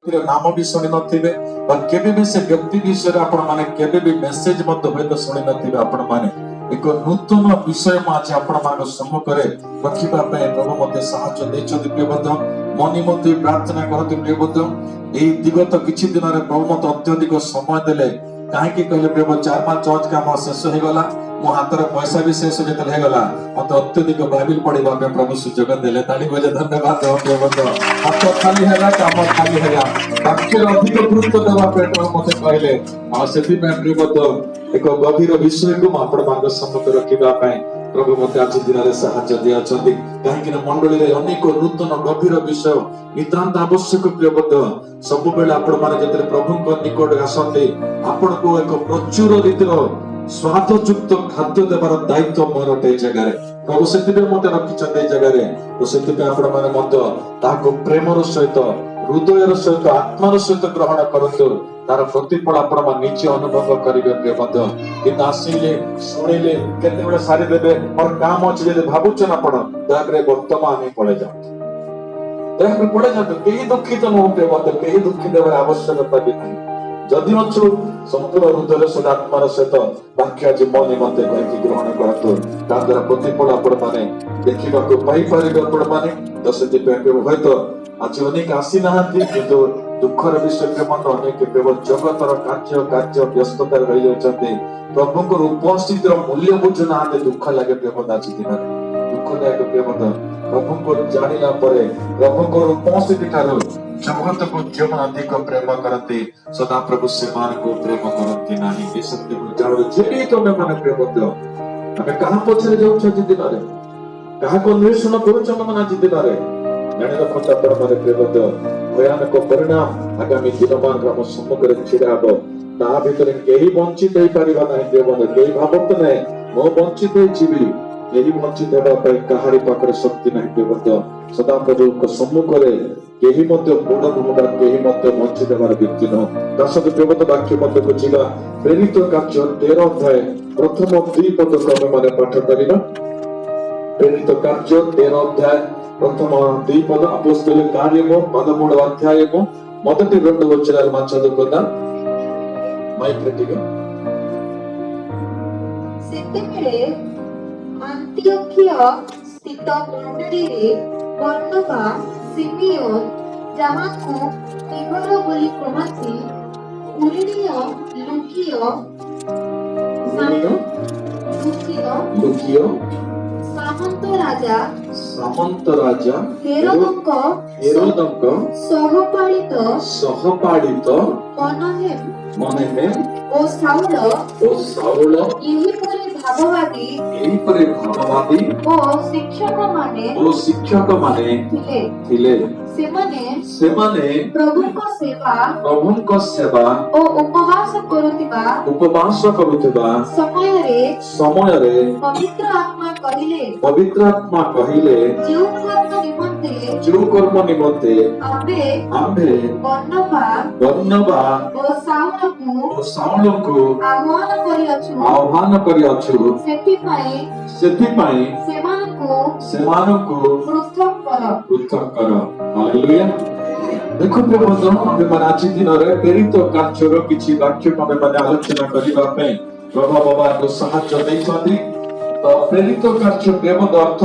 नाम भी शुणी नथिबे केबे भी से व्यक्ति विषय आपण माने केबे भी मेसेज मत होय तो शुणी नथिबे आपण माने एक नूतन विषय आज आपण मान सम्मुख रे रखिबा पे प्रभु मते सहायता दैछथि प्रियबद्ध मनि मते प्रार्थना करथि प्रियबद्ध एई दिगत किछि दिन रे प्रभु मते अत्यधिक समय देले काहे कि कहले प्रियबद्ध 4-5 चर्च काम शेष हो गला मो हाथ रे पैसा भी शेष जेतल हे गला मते अत्यधिक बाइबल पढिबा पे प्रभु सुजोग देले ताली बजे धन्यवाद देव प्रियबद्ध हाथ खाली हैला काम खाली हैला वाक्य अधिक गुरुत्व देवा पे प्रभु मते कहले आ सेति पे प्रियबद्ध एक गभीर विषय को आपण मार्ग सम्मुख रखिबा पे प्रभु मते आज दिन रे सहायता दिया छथि काहे कि मंडली रे अनेक नूतन गभीर विषय नितांत आवश्यक प्रियबद्ध सब बेले आपण माने जेते प्रभु को निकट आसते आपण को एक प्रचुर रीतिर स्वादयुक्त खाद्य देवार दायित्व मोर ते जगह रे प्रभु सेति पे मते रखि छते जगह रे तो सेति पे आपण माने मते ताको प्रेमर सहित हृदयर सहित आत्मार सहित ग्रहण करंतु तार प्रतिफल आपण मान निचे अनुभव करिवे प्रियबद्ध कि आसिले सुनिले केते बेले सारी देबे और काम अछि जे भाबुछ ना आपण दागरे वर्तमान में पड़े जाओ दागरे पड़े जाओ केही दुखित न हो प्रियबद्ध केही दुखित देवर आवश्यकता भी नहीं जदि अच्छु संपूर्ण हृदय सहित आत्मार सहित वाक्य आज मन मते कहि ग्रहण करतु तादर प्रतिफल आपण माने देखिबा को पाई परिबे आपण माने तो सेति पे होयतो आज अनेक आसी नाहंती किंतु दुखर विषय के मन अनेक केवल जगतर कार्य व्यस्तता रहि जाउछन्ते प्रभुको उपस्थित मूल्य बुझु नाहंते दुख लागे प्रेम आज दिन दुख लागे प्रेम प्रभुको जानिला परे प्रभुको उपस्थिति ठारो जगत को जीवन अधिक प्रेम करते सदा प्रभु सेमान को प्रेम करते नाही ए सत्य को जानो जेबी तमे माने प्रेम दो हमें कहां पछरे जाउछ आज दिन रे कहा को अन्वेषण करूछ मन आज दिन रे जानि रखता पर माने प्रेम दो भयानक परिणाम आगामी दिनमान ग्राम सम्मुख रे छिड़ा हबो ता भीतर केही वंचित होई परिबा नाही प्रेम केही भावत नाही मो वंचित होई जीवी केही वंचित हेबा पई कहारी पाखरे शक्ति नाही प्रेम सदा प्रभु को सम्मुख रे केही मध्य बड़ भूमिका केही मध्य वंचित हेबार व्यक्ति न दशक प्रेम वाक्य मध्य को जिला प्रेरित कार्य 13 अध्याय प्रथम 2 पद क्रम माने पाठ करिबा प्रेरित कार्य 13 अध्याय प्रथम 2 पद अपोस्तल कार्य 13 अध्याय మొదటి 2 వచనాలు మనం చదువుకుందాం మైక్ రెడీగా ସେତେବେଳେ ଆନ୍ତିଓଖିଆ ସ୍ଥିତ ମଣ୍ଡଳୀରେ ବର୍ଣ୍ଣବା ସିମିଓନ ଯାହାକୁ ନିଗର ବୋଲି କହନ୍ତି କୁଲିନୀୟ ଲୁକିୟ ସାମନ୍ତ ରାଜା ହେରୋଦଙ୍କ ସହପାଳିତ ମନେହେମ ଓ ସାଉଲ ଏହିପରି ଭାବବାଦୀ ଓ ଶିକ୍ଷକ ମାନେ ଥିଲେ ସେମାନେ ପ୍ରଭୁଙ୍କ ସେବା ଓ ଉପବାସ କରୁଥିବା ସମୟରେ ପବିତ୍ର ଆତ୍ମା କହିଲେ ଯେଉଁ କର୍ମ ନିମନ୍ତେ ଆମ୍ଭେ ବର୍ଣ୍ଣବା ଓ ସାଉଲଙ୍କୁ ଆହ୍ୱାନ କରିଅଛୁ ସେଥିପାଇଁ ସେମାନଙ୍କୁ ପୃଥକ୍ କର ହାଲେଲୁୟା देखो प्रियबंधु हम आज दिन रे प्रेरित कार्यर किछि वाक्य हम माने आलोचना करिबा पे प्रभु बाबा को सहायता दैछथि तो प्रेरित कार्य प्रेमद अर्थ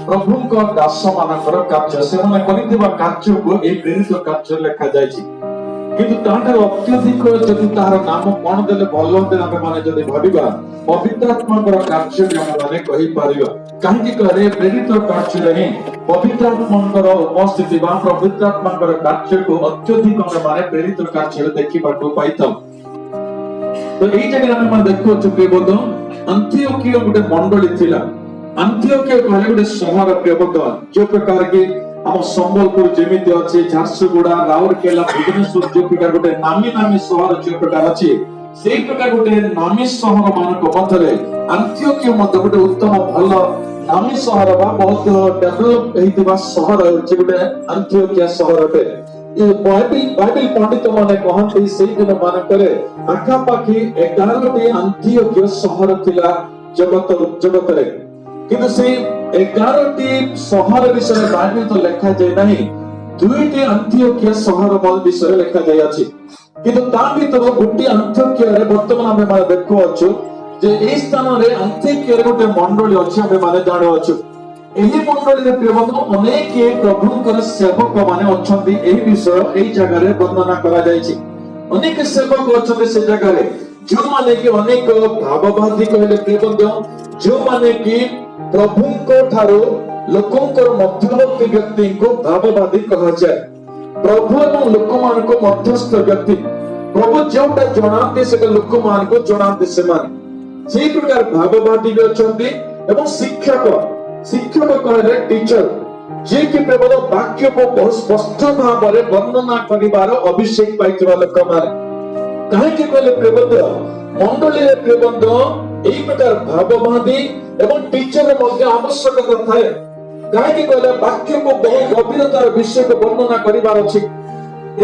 प्रभुଙ୍କ दास मानकर कार्य से माने करिदिबा कार्य को ए प्रेरित कार्य लिखा जायछि किंतु ताठा अत्यधिक जदि तार नाम कोन देले भलो होते हम माने जदि भाबिबा पवित्र आत्माकर कार्य हम माने कहि परिबा काहे करे प्रेरित कार्य रे पवित्र आत्माकर उपस्थिति बा पवित्र आत्माकर कार्य को अत्यधिक हम माने प्रेरित कार्य देखिबा को पाइतम तो एई जगह हम देखो चुके बोध अंत्योकिया गुटे मंडली थिला अंत्योकिया कहले गुटे शहर प्रेबोध जो प्रकार के हम संबलपुर जेमिति अछि झारसुगुड़ा राउरकेला भुवनेश्वर जो प्रकार गुटे नामी शहर जो प्रकार अछि सेही प्रकार गुटे नामी शहर मानक मध्यरे अंत्योकिया मध्य गुटे उत्तम भलो नामी शहर बा बहुत डेवलप हेतिबा शहर अछि गुटे अंत्योकिया शहर बे ये बाइबल पंडित माने कहंती सेही दिन मानकरे आखा पाखी 11 टी अंत्योकिया शहर थिला जगत रे किंतु से 11 टी शहर विषय बाइबल तो लिखा जाय नहीं दुईटी अंत्योकिया सहर मल विषय लिखा जाय अछि किंतु ता भीतर गोटे अंत्योकिया रे वर्तमान हम माने देखु अछु जे एई स्थान रे अंत्योकिया रे गोटे मंडली अछि हम माने जानो अछु एही मंडली रे प्रियबंधु अनेक प्रभुंकर सेवक माने अछंती एही विषय एई जगह रे वर्णना करा जायछि अनेक सेवक अछंती से जगह रे जो माने कि अनेक भाववादी कहले प्रियबंधु जो माने कि प्रभुंको ठारो लोकंकर मध्यवर्ती व्यक्ति को भाववादी कहा जाए प्रभु एवं लोक मान को मध्यस्थ व्यक्ति प्रभु जोटा जनाते से लोक मान को जनाते से मान से प्रकार भाववादी भी अछंती एवं शिक्षक कहले टीचर जे कि प्रभु वाक्य को बहुत स्पष्ट भाव में वर्णना करिवार अभिषेक पाइतवा लोक मान काहे कि कहले प्रभु मंडली रे प्रबंध एई प्रकार भाववादी एवं टीचर मध्य आवश्यकता थाए काहे कहले वाक्य को बहुत गंभीरतार विषय को वर्णना करिवार अछि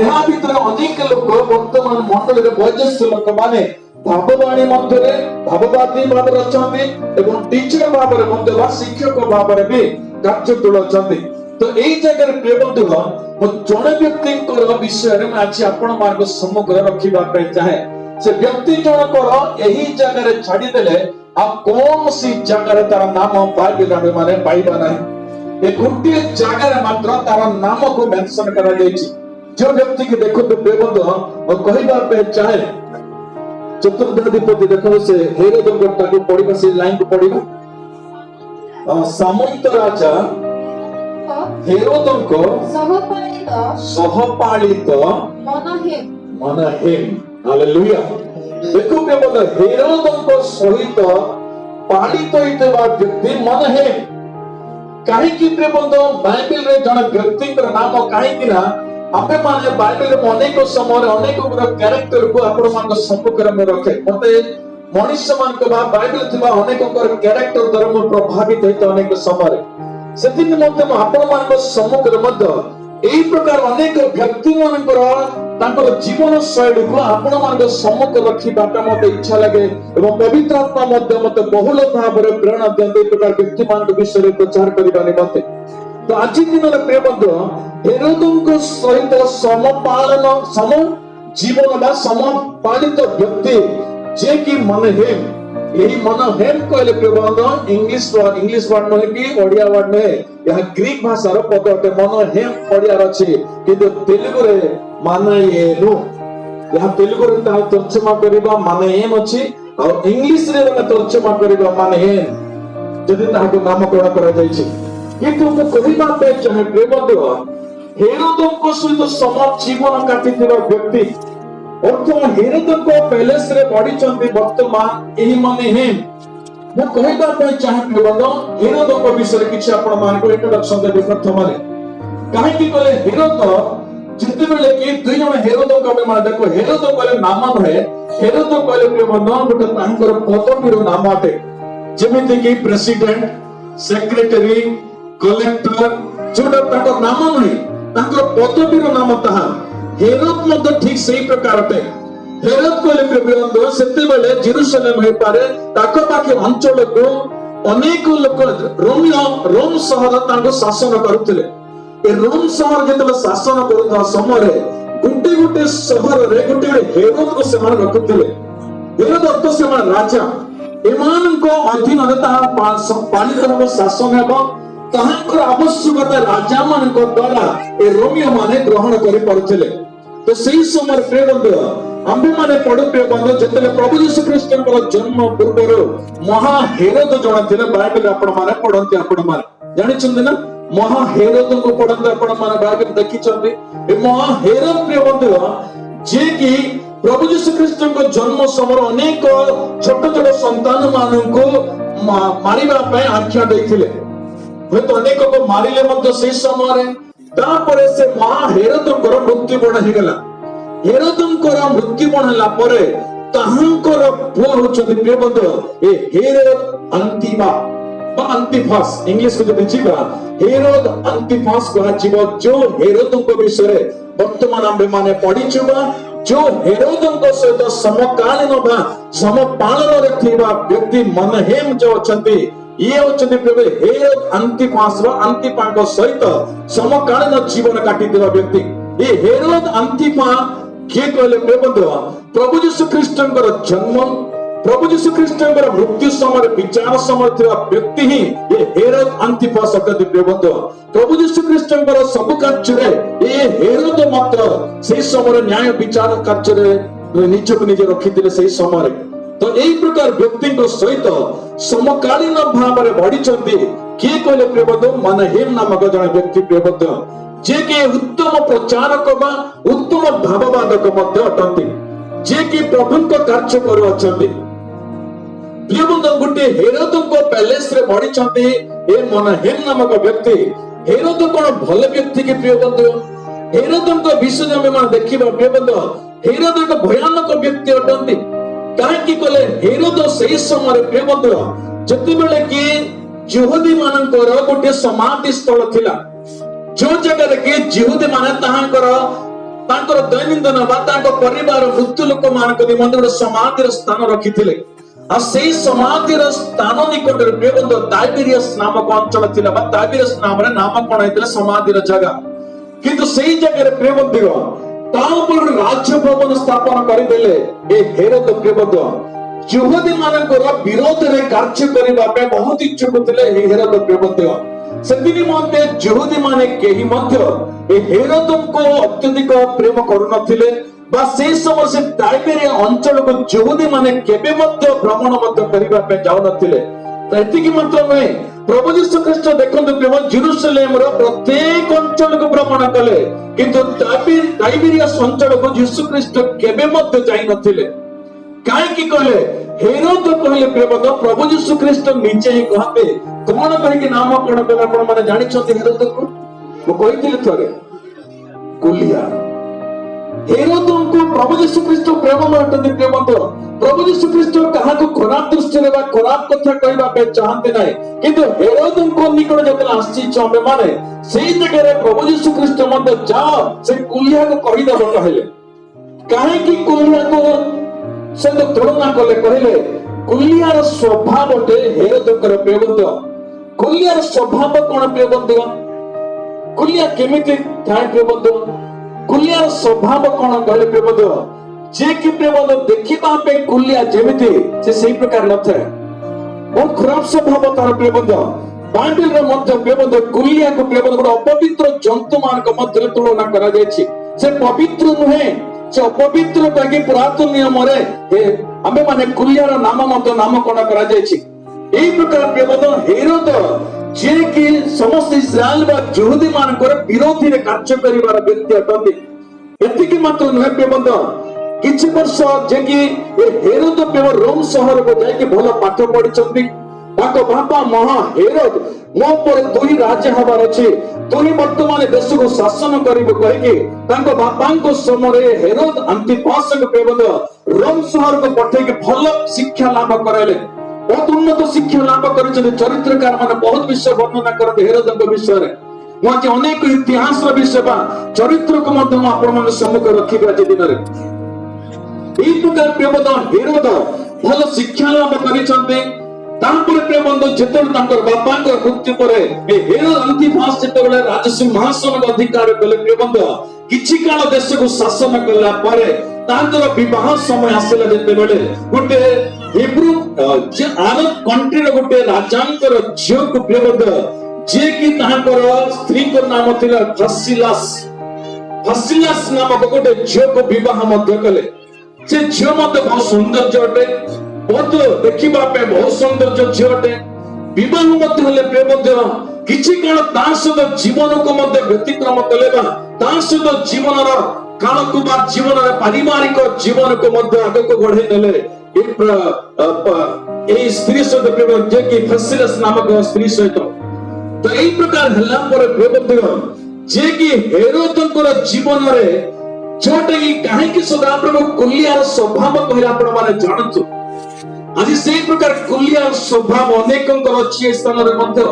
एहा भितर अनेक लोक वर्तमान मंडली रे वयस्क लोक माने भाववाणी मध्य रे भाववादी भाव रचନ୍ତି एवं टीचर भाव रे मध्य वा शिक्षक भाव रे भी कार्य तुलचନ୍ତି तो एई जगह रे प्रेबंधु मो जणे व्यक्ति को विषय रे आज आपण मार्ग सम्मुख रखिबा पे चाहे से व्यक्ति जनकर एही जगह रे छाडी देले आ कौन सी जगह रे तार नाम बाइबल रे माने पाइबा नाही ए गोटे जगह रे मात्र तार नाम को मेंशन करा जायछि जो व्यक्ति के देखो तो प्रेबंधु और कहिबा पे चाहे चतुर्धाधिपति देखो से हेरोद को पढ़िबा से लाइन को पढ़िबा सामंत राजा हेरोद को सहपालित मनहेम हालेलुया देखो प्रेबंधु हेरोद को सहित पालित होइतबा व्यक्ति मनहेम काहे कि प्रेबंधु बाइबल रे जण व्यक्ति नाम काहे कि ना आपे माने बाइबल रे अनेक समय अनेक कैरेक्टर को आपण मान सम्मुख में रखे मते मनुष्य मान को बाइबल थिबा अनेक कैरेक्टर द्वारा मो प्रभावित हेत अनेक समय सेति निमंते म आपण मान सम्मुख में मध्य एई प्रकार अनेक व्यक्ति मानकर तांकर जीवन शैली को आपण मान सम्मुख रखी बाटा मते इच्छा लागे एवं पवित्र आत्मा मध्य मते बहुल भाव रे प्रेरणा देते प्रकार व्यक्ति मान के विषय रे प्रचार करिबा निमंते तो आज दिन रे प्रेबंधु हेरोदको सहित समपालन सम जीवन बा समपालित व्यक्ति जे कि मनहेम यही मनहेम कहले प्रेबंधु इंग्लिश वर्ड नहे कि ओडिया वर्ड नहे यह ग्रीक भाषा रो पद अटे मनहेम ओडिया अछि किंतु तेलुगु रे मानयेनु यह तेलुगु रे ता तर्जुमा करिबा मनहेम अछि और इंग्लिश रे तर्जुमा करिबा मनहेम जदि ताको नामकरण करा जाय छै किंतु मु कहिबा पे चाहे प्रेबंधु हेरोदको सहित सम जीवन काटिथिबा व्यक्ति वर्तमान हेरोदको पैलेस रे बढ़िचंती वर्तमान एही मनहेम मु कहिबा पे चाहे प्रेबंधु हेरोदको विषय किछि आपण मान को इंट्रोडक्शन दे प्रथम रे काहे कि कहले हेरोद जिते बेले कि दुई जण हेरोद को मान देखो हेरोद कहले नाम नहे हेरोद कहले प्रेबंधु गोटे तांकर पदवीर नाम अटे जेमिति कि प्रेसिडेंट सेक्रेटरी कलेक्टर जोटा ताको नाम नहीं ताको पदवीर नाम ताहा हेरोद मध्य ठीक सही प्रकार अटे हेरोद कहले प्रेबंधु सेते बेले जेरूशलेम हे पारे ताको पाखे अंचल को अनेक लोक रोम शहर ताको शासन करुथिले ए रोम शहर जेतले शासन करुता समय गुटे गुटे शहर रे गुटे हेरोद को समान रखुथिले हेरोद तो समान राजा एमान को अधीन रे ता पालित हो शासन हेबो ताहाकर आवश्यकता राजा मान को द्वारा ए रोमियो माने ग्रहण करि परथिले तो सही समय प्रेबंधु आम्बे माने पढु प्रेबंधु जतले प्रभु यीशु ख्रीष्टन जन्म पूर्व महा हेरोद जण थिले बाइबल आपण माने पढंती आपण माने जानि छथि ना महा हेरोद को पढंती आपण माने बाइबल देखि छथि ए महा हेरोद प्रेबंधु जे कि प्रभु यीशु ख्रीष्टन जन्म समय अनेक छोट छोट संतान मान को मारिबा पे आज्ञा दैथिले तो अनेक को मारिले मध्य से समय तापरे से महा हेरोदकर मृत्युवरण हे गेला हेरोदकर मृत्युवरण हला परे ताहांकर पुଅ होचନ୍ତି प्रेबंधु ए हेरोद अंतिमा बा अंतिफास इंग्लिश को जदि छिबा हेरोद अंतिफास को छिबो जो हेरोदक विषय वर्तमान आम्बे माने पढिछुबा जो हेरोदक सहित समकालीन बा समपालन रे थिबा व्यक्ति मनहेम जो अछंती ये होचंदी प्रभु हेरोद अंतिपास अंतिपाଙ୍କ सहित समकालीन जीवन काटिଥିବା व्यक्ति। ये हेरोद अंतिपा किए कहले प्रबंध प्रभु यीशु ख्रीष्टଙ୍କର जन्म प्रभु यीशु ख्रीष्टଙ୍କର मृत्यु समय विचार समय थिवा व्यक्ति ही ये हेरोद अंतिपा सकति प्रबंध। प्रभु यीशु ख्रीष्टଙ୍କର सब कार्य ये हेरोद मात्र से समय न्याय विचार कार्य निजक निजे रखिथिले से समय। तो यही प्रकार व्यक्ति सहित समकालीन भाव में बढ़ी किए कहले प्रबंध मनहेम नामक जन व्यक्ति प्रबंध जे कि उत्तम प्रचारक बा उत्तम भाववादक मध्य अटंती जे कि प्रभु को कार्य करुअछंती। प्रियबंधु गुटे हेरोद को पैलेस रे बढ़ी ए मनहेम नामक व्यक्ति। हेरोद कौन भल व्यक्ति के प्रियबंधु? हेरोद को विषय में देखिबा प्रियबंधु हेरोद एक भयानक व्यक्ति अटंती। कहीं कले हेरोद से समय प्रियबंधु जति बेले कि यहूदी मानकर गोटे समाधि स्थल थिला जो जगह के यहूदी माने तांकर दैनंदिन बा तांकर परिवार मृत्यु लोक मानक निमंत्रण गोटे समाधि स्थान रखिथिले। आ सेही समाधि स्थान निकट रे प्रियबंधु टाइबेरियस नामक अंचल थिला बा टाइबेरियस नाम रे नामकरण हेतिला समाधि जगह। किंतु सेही जगह रे प्रियबंधु तापर राज्य भवन स्थापन करदेले ए हेरोद प्रियबंधु यहूदी मानकर विरोध रे कार्य करिबा पे बहुत इच्छुक थिले ए हेरोद प्रियबंधु। सेदिनी मते यहूदी माने केही मध्य ए हेरोद को अत्यधिक प्रेम करू नथिले बा से समय से टाइबेरिया अंचल को यहूदी माने केबे मध्य भ्रमण मध्य करिबा पे जाउ नथिले। तो एतिकी मात्र नै प्रभु यीशु ख्रीष्ट देखंतु प्रेम जेरूशलेम रो प्रत्येक अंचल को भ्रमण कले किंतु टाइबेरिया अंचल को यीशु ख्रीष्ट केबे मध्य जाई नथिले। काहे की कहले हेरोद कहले प्रेम प्रभु यीशु ख्रीष्ट निजे ही कहते कौन कहि नामकरण कले आपण माने जानि छथि हेरोद को मो कहिथिले थरे कुलिया। हेरोद को प्रभु यीशु ख्रीष्ट प्रेम मानते प्रेम प्रभु यीशु ख्रीष्ट कहा को खराब दृष्टि रे बा खराब कथा कहबा पे चाहते नाही किंतु हेरोद को निकट जतन आसी छमे माने सेही जगह रे प्रभु यीशु ख्रीष्ट मते जाओ से कुलिया को कहि दबो कहले। काहे की कुलिया को से तो तुलना कले कहले कुलियार स्वभाव टे हेरोदकर प्रियबंधु। कुलियार स्वभाव कोन प्रियबंधु? कुलिया केमिति थाय प्रियबंधु? कुलियार स्वभाव कोन कहले प्रियबंधु? जे कि प्रियबंधु देखिबा पे कुलिया जेमिति से सही प्रकार न थे बहुत खराब स्वभाव तार प्रियबंधु। बाइबल रे मध्य प्रियबंधु कुलिया को प्रियबंधु अपवित्र जंतु मान को मध्य तुलना करा जायछि। से पवित्र नुहे से अपवित्र कहि पुरातन नियम रे आमे माने कुलियार नाम मध्य नामकरण करा जायछि। एई प्रकार प्रियबंधु हेरोद जे कि समस्त इस्राएल बा यहूदी मानकर विरोधी रे कार्य करिवार व्यक्ति अटंती। एतिकी मात्र नुहे प्रियबंधु किछि वर्ष जे कि हेरोद प्रेम रोम शहर को जाय कि भलो पाठ पढिचंती। ताको बापा महा हेरोद मो पर दुई राजा हबार अछि तुही वर्तमान देश को शासन करिबो कहि कि ताको बापांको समय हेरोद अंतिपास के प्रेमद रोम शहर को पठे कि भलो शिक्षा लाभ करले बहुत उन्नत शिक्षा लाभ करिसते। चरित्रकार माने बहुत विषय वर्णना करते हेरोद के विषय रे मो जे अनेक इतिहास रो विषय बा चरित्र को मध्य आपण मन सम्मुख रखिबे आज दिन रे। एई प्रकार प्रेमद हेरोद भलो शिक्षा लाभ करिसते। तांपर प्रेमद जेतल तांकर बापांकर मृत्यु परे ए हेरोद अंतिपास जेतबेले राजसिंहासन के अधिकार कले प्रेमद किछि काल देश को शासन कला परे तांकर विवाह समय आसेला जेतबेले गोटे हिब्रू जे अरब कंट्री रो गोटे राजांकर झियो को प्रेमद जे कि तांकर स्त्री को नाम थिला फसिलास नामक गोटे झियो को विवाह मध्य कले। से झियो मध्य बहुत सुंदर अटे बहुत देखिबा पे बहुत सौंदर्य झियोटे विवाह मध्य हले प्रेमध्य किछि काल ता सहित जीवन को मध्य व्यतिक्रम कलेबा ता सहित जीवन काल को बा जीवन पारिवारिक जीवन को मध्य आगे को बढ़े नेले ए स्त्री सहित प्रेम जे कि फसिलस नामक स्त्री सहित। तो एई प्रकार हल्ला पर प्रेमध्य जे कि हेरोदकर जीवन रे छोटे की काहे कि सदा प्रभु कुलियार स्वभाव कहला आपण माने जानछु। आज से प्रकार कुलियार स्वभाव अनेकंकर अछि स्थान रे मध्य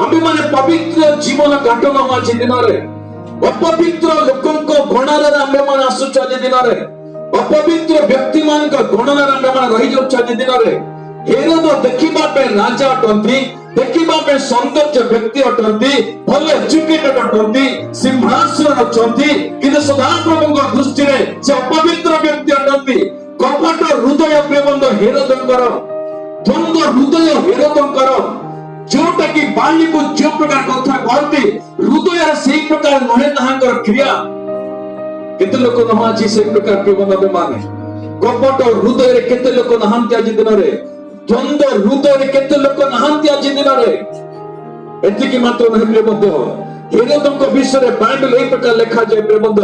आमे माने पवित्र जीवन काटन आज दिन रे अपवित्र लोकंक गणना रे आमे माने आसुछ आज दिन रे अपवित्र व्यक्ति मान का गणना रे आमे माने रहि जाउछ आज दिन रे हेरोद देखिबा पे राजा अटंती, देखिबा पे सौंदर्य व्यक्ति अटंती, भल एजुकेटेड अटंती, सिंहासन अटंती, किंतु सदाप्रभुଙ୍କ दृष्टिरे से अपवित्र व्यक्ति अटंती। कपट हृदय प्रेमंद हेरोदଙ୍କର, द्वंद्व हृदय हेरोदଙ୍କର, जोटा कि बाणी को जो प्रकार कथा कहती हृदय से प्रकार नहे ताहांकर क्रिया। केते लोक नहाची से प्रकार प्रेमंद माने कपट हृदय रे केते लोक नहांती आज दिन रे, द्वंद्व हृदय रे केते लोक नहांती आज दिन रे। एतिकी मात्र नहीं प्रेमंद हेरोदଙ୍କ विषय बाइबल ए प्रकार लिखा जाए प्रेमंद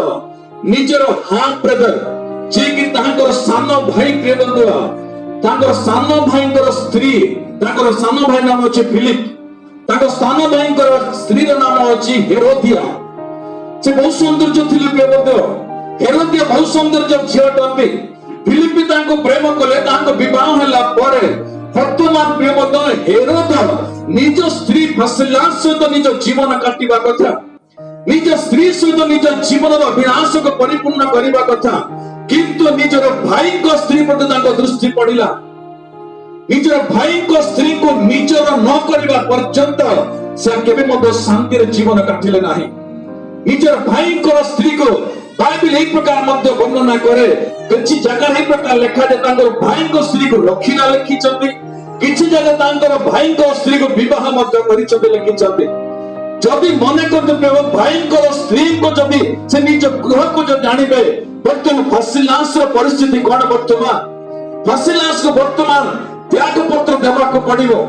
निजर हाफ ब्रदर जे कि ताहांकर सान भाई प्रेमंद तांकर सान भाईंकर स्त्री, तांकर सान भाई नाम अछि फिलिप, तांकर सान भाईंकर स्त्री रो नाम अछि हेरोदिया। से बहुत सौंदर्य थिले प्रेमंद, हेरोदिया बहुत सौंदर्य झियो टंती। फिलिप तांको प्रेम कले, तांको विवाह होला परे वर्तमान प्रेमंद हेरोद निज स्त्री फसला सहित निज जीवन काटिबा कथा, निज स्त्री सहित निज जीवन विनाश को परिपूर्ण करबा कथा, किंतु निजर भाई को स्त्री प्रति तांको दृष्टि पड़िला। निजर भाई को स्त्री को निजर न करबा पर्यंत से केबे मद शांति रे जीवन काटिले नाही। निजर भाई को स्त्री को बाइबल एक प्रकार मध्य वर्णना करे, किछि जगह एक प्रकार लिखा जे तांकर भाई को स्त्री को रखिला लिखिचंती, किछि जगह तांकर भाई को स्त्री को विवाह मध्य करिचंती लिखिचंती। जदि मने करते प्रेम भाई को स्त्री को जदि से निज गृह को जो जानिबे वर्तमान फसिलास रो परिस्थिति कोन वर्तमान फसिलास को वर्तमान त्याग पत्र देबा को पड़िबो।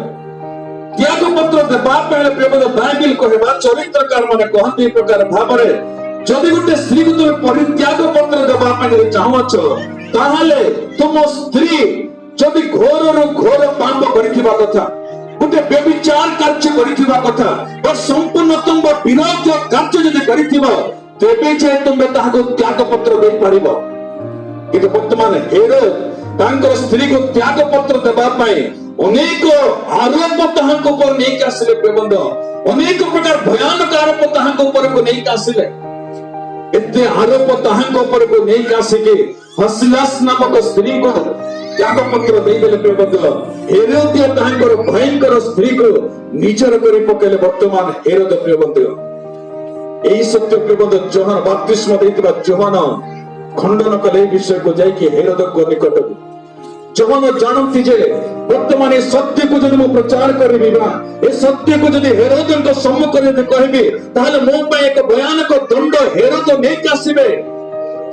त्याग पत्र देबा पहिले प्रेम बाइबल कहबा चरित्रकार माने कहନ୍ତି प्रकार भाबरे जदि गोटे स्त्री को तुम परित्याग पत्र देबा पहिले चाहछ ताहाले तुम स्त्री जदि घोर रो घोर पाप करिथिबा कथा, गोटे व्यभिचार कार्य करिथिबा कथा, और संपूर्ण तुम विरोध कार्य जदि करिथिबा तेबे जे तुम ताहाको त्याग पत्र दे पारिबो। किंतु वर्तमान हेरोद तांकर स्त्री को त्याग पत्र देबा पई अनेक आरोप ताहाको ऊपर नेक आसिले प्रबंध, अनेक प्रकार भयानक आरोप ताहाको ऊपर को नेक आसिले। एते आरोप ताहाको ऊपर को नेक आसिके फसिलास नामक स्त्री को त्याग पत्र दे देले प्रबंध। हेरोद ताहाकर भयंकर स्त्री को निजर करि पकेले वर्तमान हेरोद प्रबंध। एही सत्य प्रबंध जोहान बपतिस्मा देतिबा जोहान खंडन कले विषय को जाई कि हेरोद को निकट को जोहान जानती जे वर्तमान ए सत्य को जदि मो प्रचार करबी बा ए सत्य को जदि हेरोदक सम्मुख रे कहबी ताले मो पय एक भयानक दंड हेरोद नेक आसीबे।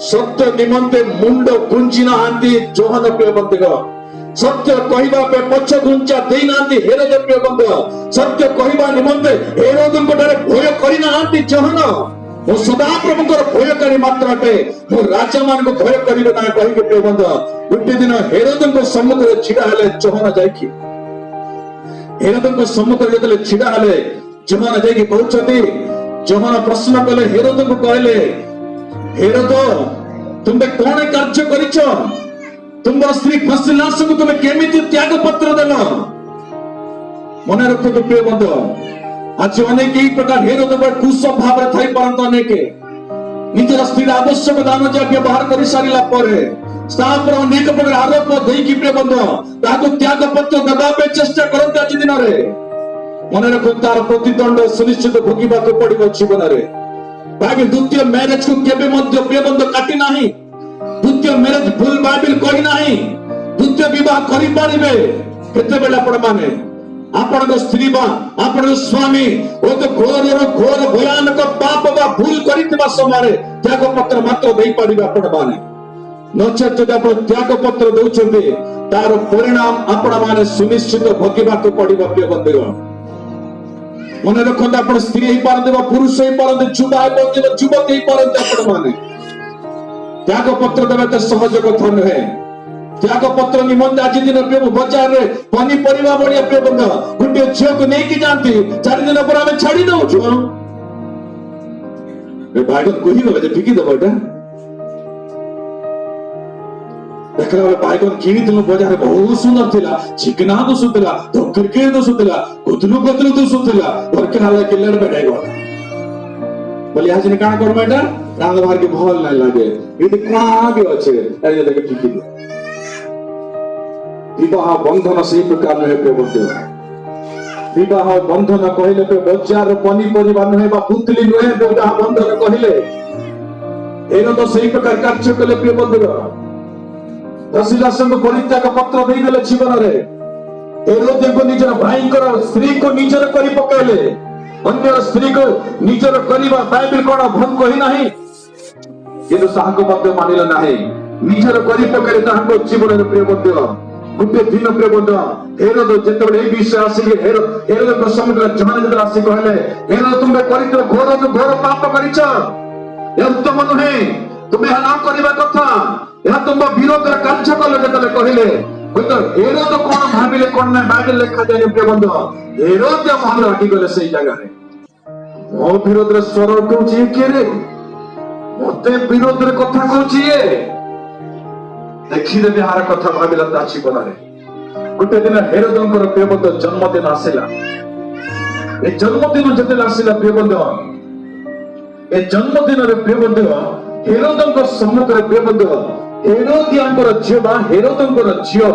सत्य निमंते मुंड गुंजिना आंती जोहान प्रबंध सत्य कहबा पे पछ गुंचा देनांती हेरोद प्रबंध, सत्य कहबा निमंते हेरोदक ठारे भय करिना आंती जोहान। मो सदा प्रभुकर भयकारी मात्राटे मो राजा मान को भय करिबे ना कहि के प्रबंध। गुटे दिन हेरोदक सम्मुख रे छिडा हले जोहान जाईकी, हेरोदक सम्मुख रे जतले छिडा हले जोहान जाईकी कहउछती, जोहान प्रश्न कले हेरोदक को कहले हेरोद तुमे कोन कार्य करिछ, तुम स्त्री फसिलास को तुम केमिति त्याग पत्र देलो। मने रखो प्रिय बंधु आज अनेक एक प्रकार हेरोद पर कुस्वभाव रे थाई परंत अनेक निजर स्त्री आवश्यक दान जे व्यवहार करि सारिला परे स्थान पर अनेक प्रकार आरोप देई कि प्रिय बंधु ताको त्याग पत्र देबा पे चेष्टा करते आज दिन रे। मने रखो तार प्रतिदंड सुनिश्चित भोगिबा को पड़िबो जीवन रे। बाइबल द्वितीय मैरिज को केबे मध्य प्रिय बंधु काटी नाही, द्वितीय मैरिज भूल बाइबल कहि नाही, द्वितीय विवाह करि पारिबे केते बेला आपण माने आपण स्त्री बा आपण स्वामी ओ तो घोर भयानक पाप बा भूल करितबा समय त्याग पत्र मात्र देई पारिबे आपण माने। नचेत जदि आपण त्याग पत्र दउछन्ते तार परिणाम आपण माने सुनिश्चित भोगिबा को पड़िबो प्रिय बंधु। मने रखंत आपण स्त्री ही पारंते बा पुरुष ही पारंते युवा ही पारंते युवक ही पारंते आपण माने त्याग पत्र देबे त सहज कथा नहे। त्याग पत्र निमंते आज दिन प्रेम बाजार रे पनी परिवा बढिया प्रेम बंध गुटे झियो को नेकी जानती 4 दिन पर आमे छाडी दउ छु ए भाई कोही गले जे बिकी दबा एटा देखला वाला भाई को किनी दिनो बाजार बहुत सुंदर थिला, चिकना तो सुतला तो क्रिकेट तो सुतला कुतलु तो सुतला और केला के लड़ बैठे गो बोली आज ने काना करबा एटा रांग बाहर के भल नै लागे ये कहां भी अछि ए देखे बिकी विवाह बंधन से प्रकार नुहे प्रिय बंधु विवाह बंधन कहले पे बजार पनीपरिया नुहे बा पुतली नुहे विवाह बंधन कहले एनो तो सही प्रकार कार्य कले प्रिय बंधु दशरथ परित्याग पत्र देदेले जीवन रे हेरोदेव को निजर भाई स्त्री को निजर करी पकाइले अन्य स्त्री को निजर करिबा बाइबल कोन भन कहि नाही किंतु साहको मध्य मानिले नाही निजर करी पकाइले ताहाको जीवन रे प्रिय बंधु गुटे दिन प्रिय बंधु हेरोद जेतबे ए विषय आसी हेरोद को समुद्र जहान जेतबे आसी कहले हेरोद तुमे करितो घोर पाप करिछ ए उत्तम नहे तुमे हना करिबा कथा या तुम विरोध रे कार्य कले जेतबे कहले तो हेरोद कोन भाबिले कोन ना बाइबल लिखा जाय प्रिय बंधु हेरोद मन हटी गले सही जगह रे मो विरोध रे स्वर कहूची के रे मते विरोध रे कथा कहूची ए देखि दे बिहार कथा भाबिला ता जीवन रे गुटे दिन हेरोदंकर प्रिय बंधु जन्मदिन आसिला ए जन्मदिन जते आसिला प्रिय बंधु ए जन्मदिन रे प्रिय बंधु हेरोदंकर सम्मुख रे प्रिय बंधु हेरोदियांकर झियो बा हेरोदंकर झियो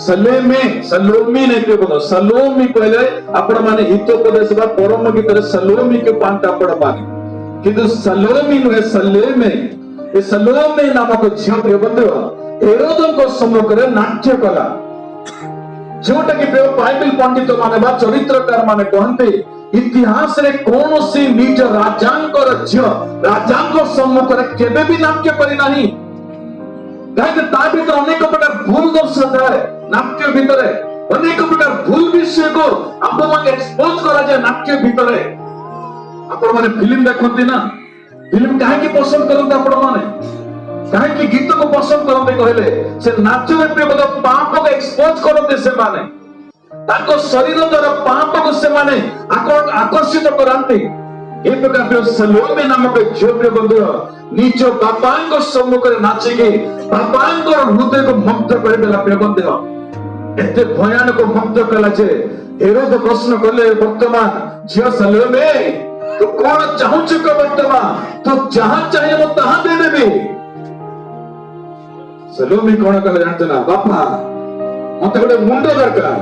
सलोमी ने प्रिय बंधु सलोमी कहले आपण माने हितोपदेश बा परम गीत रे सलोमी के पांटा आपण माने किंतु सलोमी नुहे सलेमे ए सलोमी नामक झियो प्रिय बंधु हेरोदंकर सम्मुख रे नाट्य कला जोटा कि बाइबल पंडित माने बा चरित्रकार माने कहते इतिहास रे कौन सी निज राजांकर झियो राजांको सम्मुख रे केबे भी नाट्य करी नाही काहे ता भीतर अनेक प्रकार भूल दर्शाए नाट्य भीतर अनेक प्रकार भूल विषय को आपण माने एक्सपोज करा जाय नाट्य भीतर आपण माने फिल्म देखते ना फिल्म काहे की पसंद करते आपण माने काहे की गीत को पसंद करते कहले से नाच रे प्रिय बंधु पाप को एक्सपोज करते से माने ताको शरीर द्वारा पाप को से माने आकर्षित करांती ए प्रकार सलोमी नामक झियो प्रिय बंधु निज बापांको सम्मुख रे नाचिके बापांको हृदय को मुग्ध कर देला प्रिय बंधु एते भयानक मुग्ध कला जे हेरोद प्रश्न करले वर्तमान झियो सलोमी तू कोन चाहू छ वर्तमान तू जहां चाहिए वो तहां दे देबी सलोमी कोन कहले जानते ना बापा मते गोटे मुंड दरकार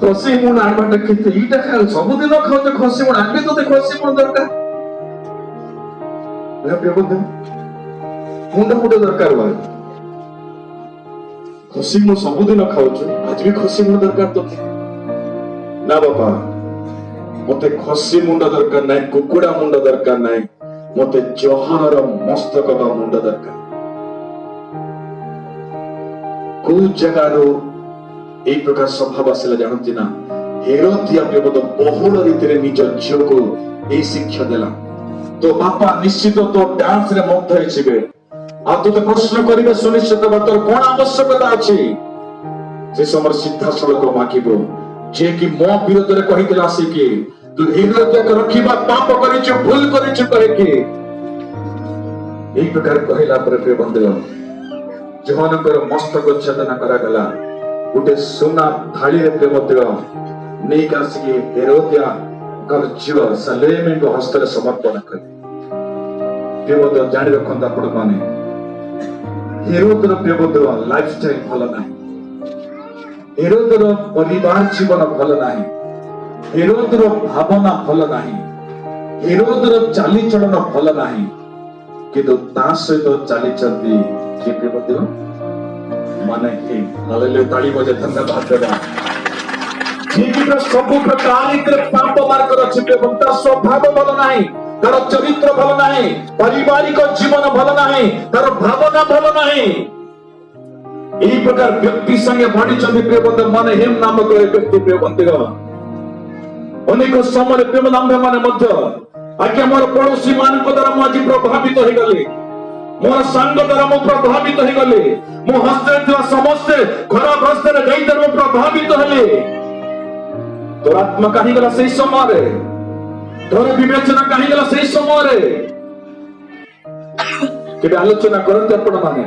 खसी मुंड आनबाटा केते इटा खाल सब दिन खाउ खसी मुंड आनबे तो खसी मुंड दरकार प्रिय बंधु मुंड दरकार बा खसी मु सब दिन खाउछु आज भी खसी मुंड दरकार तो ना बापा मते खसी मुंड दरकार नै कुकुडा मुंड दरकार नै मते जहर मस्तक बा मुंड दरकार को जगारो ए प्रकार स्वभाव आसिला जानती ना हेरोदिया प्रिय बहुल रीति रे निज झियो को ए शिक्षा देला तो बापा निश्चित तो डांस रे मुग्ध होइछिबे आ तो प्रश्न करिबे सुनिश्चित बा तोर कोन आवश्यकता अछि से समर सिद्धा सड़क माकिबो जे कि मो विरोध रे कहितला से कि तू हेरोदिया के रखिबा पाप करिछ भूल करिछ कहे कि एक प्रकार कहला पर प्रिय बंधु जहानकर मस्तक छेदना करा गला गुटे सोना थाली रे प्रिय बंधु नै कासी हेरोदिया कर झियो सलेमी को हस्त रे समर्पण कर प्रिय बंधु जानि रखंदा पड़ माने हेरोद रो प्रिय बंधु लाइफस्टाइल भलो नाही हेरोद रो परिवार जीवन भलो नाही हेरोद रो भावना भलो नाही हेरोद रो चाली चलन भलो नाही किंतु ता सहित चाली चलती के प्रिय बंधु माने कि हालेलुया ताली बजे धन्यवाद देबा ठीक सब प्रकार के पाप मार्ग रचिते बंता स्वभाव भलो नाही तार चरित्र भलो नाही पारिवारिक जीवन भलो नाही तार भावना भलो नाही एही प्रकार व्यक्ति संगे बढ़ी चंदी प्रिय बंधु माने हेम नामक व्यक्ति प्रिय बंधु अनेक समय प्रेम नाम माने मध्य आज्ञा मोर पड़ोसी मान को द्वारा मु आज प्रभावित हो गली मोर संग द्वारा मु प्रभावित हो गली मु हस्ते थवा समस्त घर ग्रस्त रे गई द्वारा मु प्रभावित होली तोर आत्मा कहि गला सही समय रे तोर विवेचना कहि गला सही समय रे केबे आलोचना करते आपण माने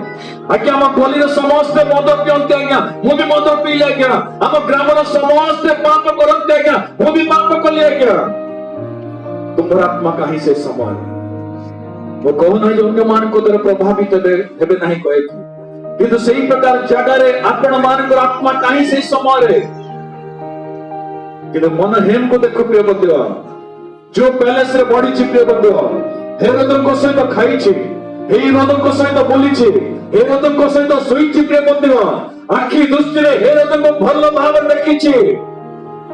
आज्ञा हम गली रे समस्त मद पियंते आज्ञा मु भी मद पीले आज्ञा हम ग्राम रे समस्त पाप करंते आज्ञा मु भी पाप कली आज्ञा तुम्हारा आत्मा कहीं से समय वो कहू ना अन्य मान को द्वारा प्रभावित हेबे नहीं कहे किंतु सही प्रकार जगह आपण मान आत्मा कहीं से समय किंतु मन हेम को देखो प्रिय बंधु जो पैलेस रे बढ़ी प्रिय बंधु हेरोदन सहित खाई हेरोदन सहित बोली हेरोदन सहित शोई प्रिय बंधु आखि दृष्टि हेरोदन को भल भाव देखी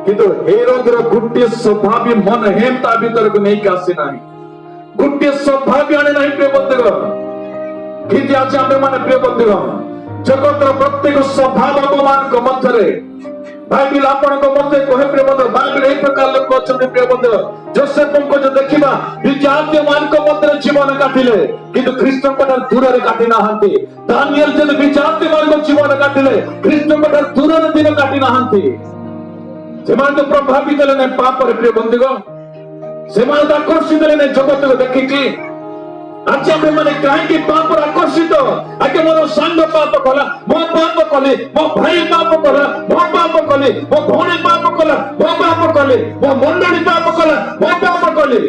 किंतु हेरोदर गोटे स्वभाव मन हेम ता भीतर को नहीं आसी ना गोटे स्वभाव आने ना प्रिय बंधु कि आज आम मैंने प्रिय बंधु जगत प्रत्येक स्वभाव अपमान मध्य बाइबिल आपण मध्य कहे प्रिय बंधु बाइबिल एक प्रकार लोक अच्छा प्रिय बंधु जोसेफ को जो देखा विजातीय मान मध्य जीवन काटिले किंतु ख्रीष्ट दूर से काटी ना दानियल जब विजातीय मान जीवन काटिले ख्रीष्ट दूर दिन काटी ना से तो प्रभावित हेले पाप प्रिय बंधु से आकर्षित हेले जगत को देखिकी आज आम मैंने कहीं पाप आकर्षित आगे मोर सांग पाप कला मो पाप कले मो भाई पाप कला मो पाप कले मो भौणी पाप कला मो पाप कले मो मंडली पाप कला मो पाप कले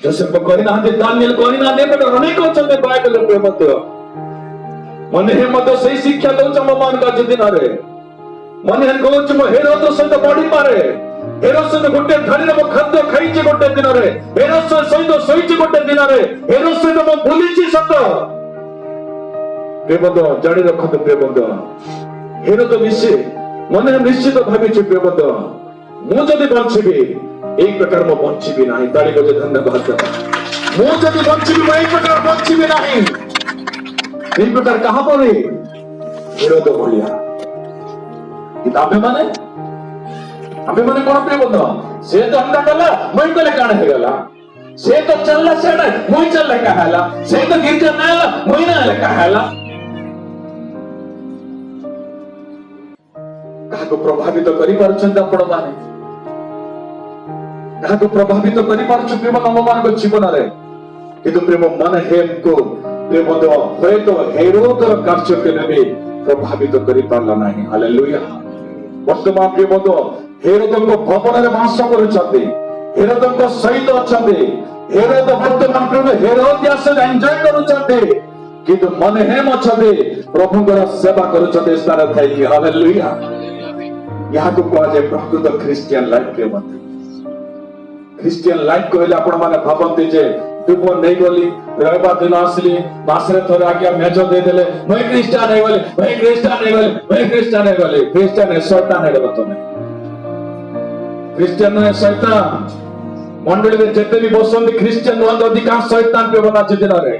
जोसेफ कहि ना दानियल कहि ना बट अनेक अछन बाइबल प्रिय बंधु मन हे मत सही शिक्षा दउछ म मान का दिन रे मन हे कहउछ म हेरोद सहित बढी पारे हेरोद सहित गोटे धरी मो खाद्य खाइछे गोटे दिन रे हेरोद सहित सोइछे गोटे दिन रे हेरोद सहित मो भूलिछि सत प्रिय बंधु जानि रखत प्रिय बंधु हेरोद विषय मन निश्चित भाबिछि प्रिय बंधु मु जदि बंचिबी एक प्रकार मो बंचिबी नाही ताली बजे धन्यवाद मु जदि बंचिबी मैं एक प्रकार बंचिबी नाही एक प्रकार कहा परे हेरोद भलिया किताबे माने अबे माने कोन प्रिय बंधु से तो हमदा कला मई कले काण हे गला से तो चलला सेडा मई चलले कहाला से तो गिरजा नाला मई नाला कहाला काको प्रभावित करि पारछन आपण माने काको प्रभावित करि पारछ प्रेम मान को जीवन रे किंतु प्रेम मन हेम को प्रिय बंधु होय तो हेरोदर कार्य के नबी प्रभावित करि पारला नाही हालेलुया वर्तमान प्रिय बंधु हेरोदन को भवन में वास करुछंती हेरोदन को सहित अछंती हेरोद वर्तमान प्रभु हेरोदियास एंजॉय करुछंती किंतु मन हेम अछंती प्रभु को सेवा करुछंती स्थान थाई कि हालेलुया यहा को कह जे प्रकृत क्रिश्चियन लाइफ के बंधु क्रिश्चियन लाइफ कहले आपण माने भाबंती जे तुम नहीं गली रविवार दिन आसली मासरे थोड़े आज्ञा मेज दे देले मैं क्रिश्चियन है बोले मैं क्रिश्चियन है बोले मैं क्रिश्चियन है बोले क्रिश्चियन है शैतान है बोले तुम क्रिश्चियन है शैतान मंडली में जते भी बसंती क्रिश्चियन वन अधिकांश शैतान पे बना दिन रे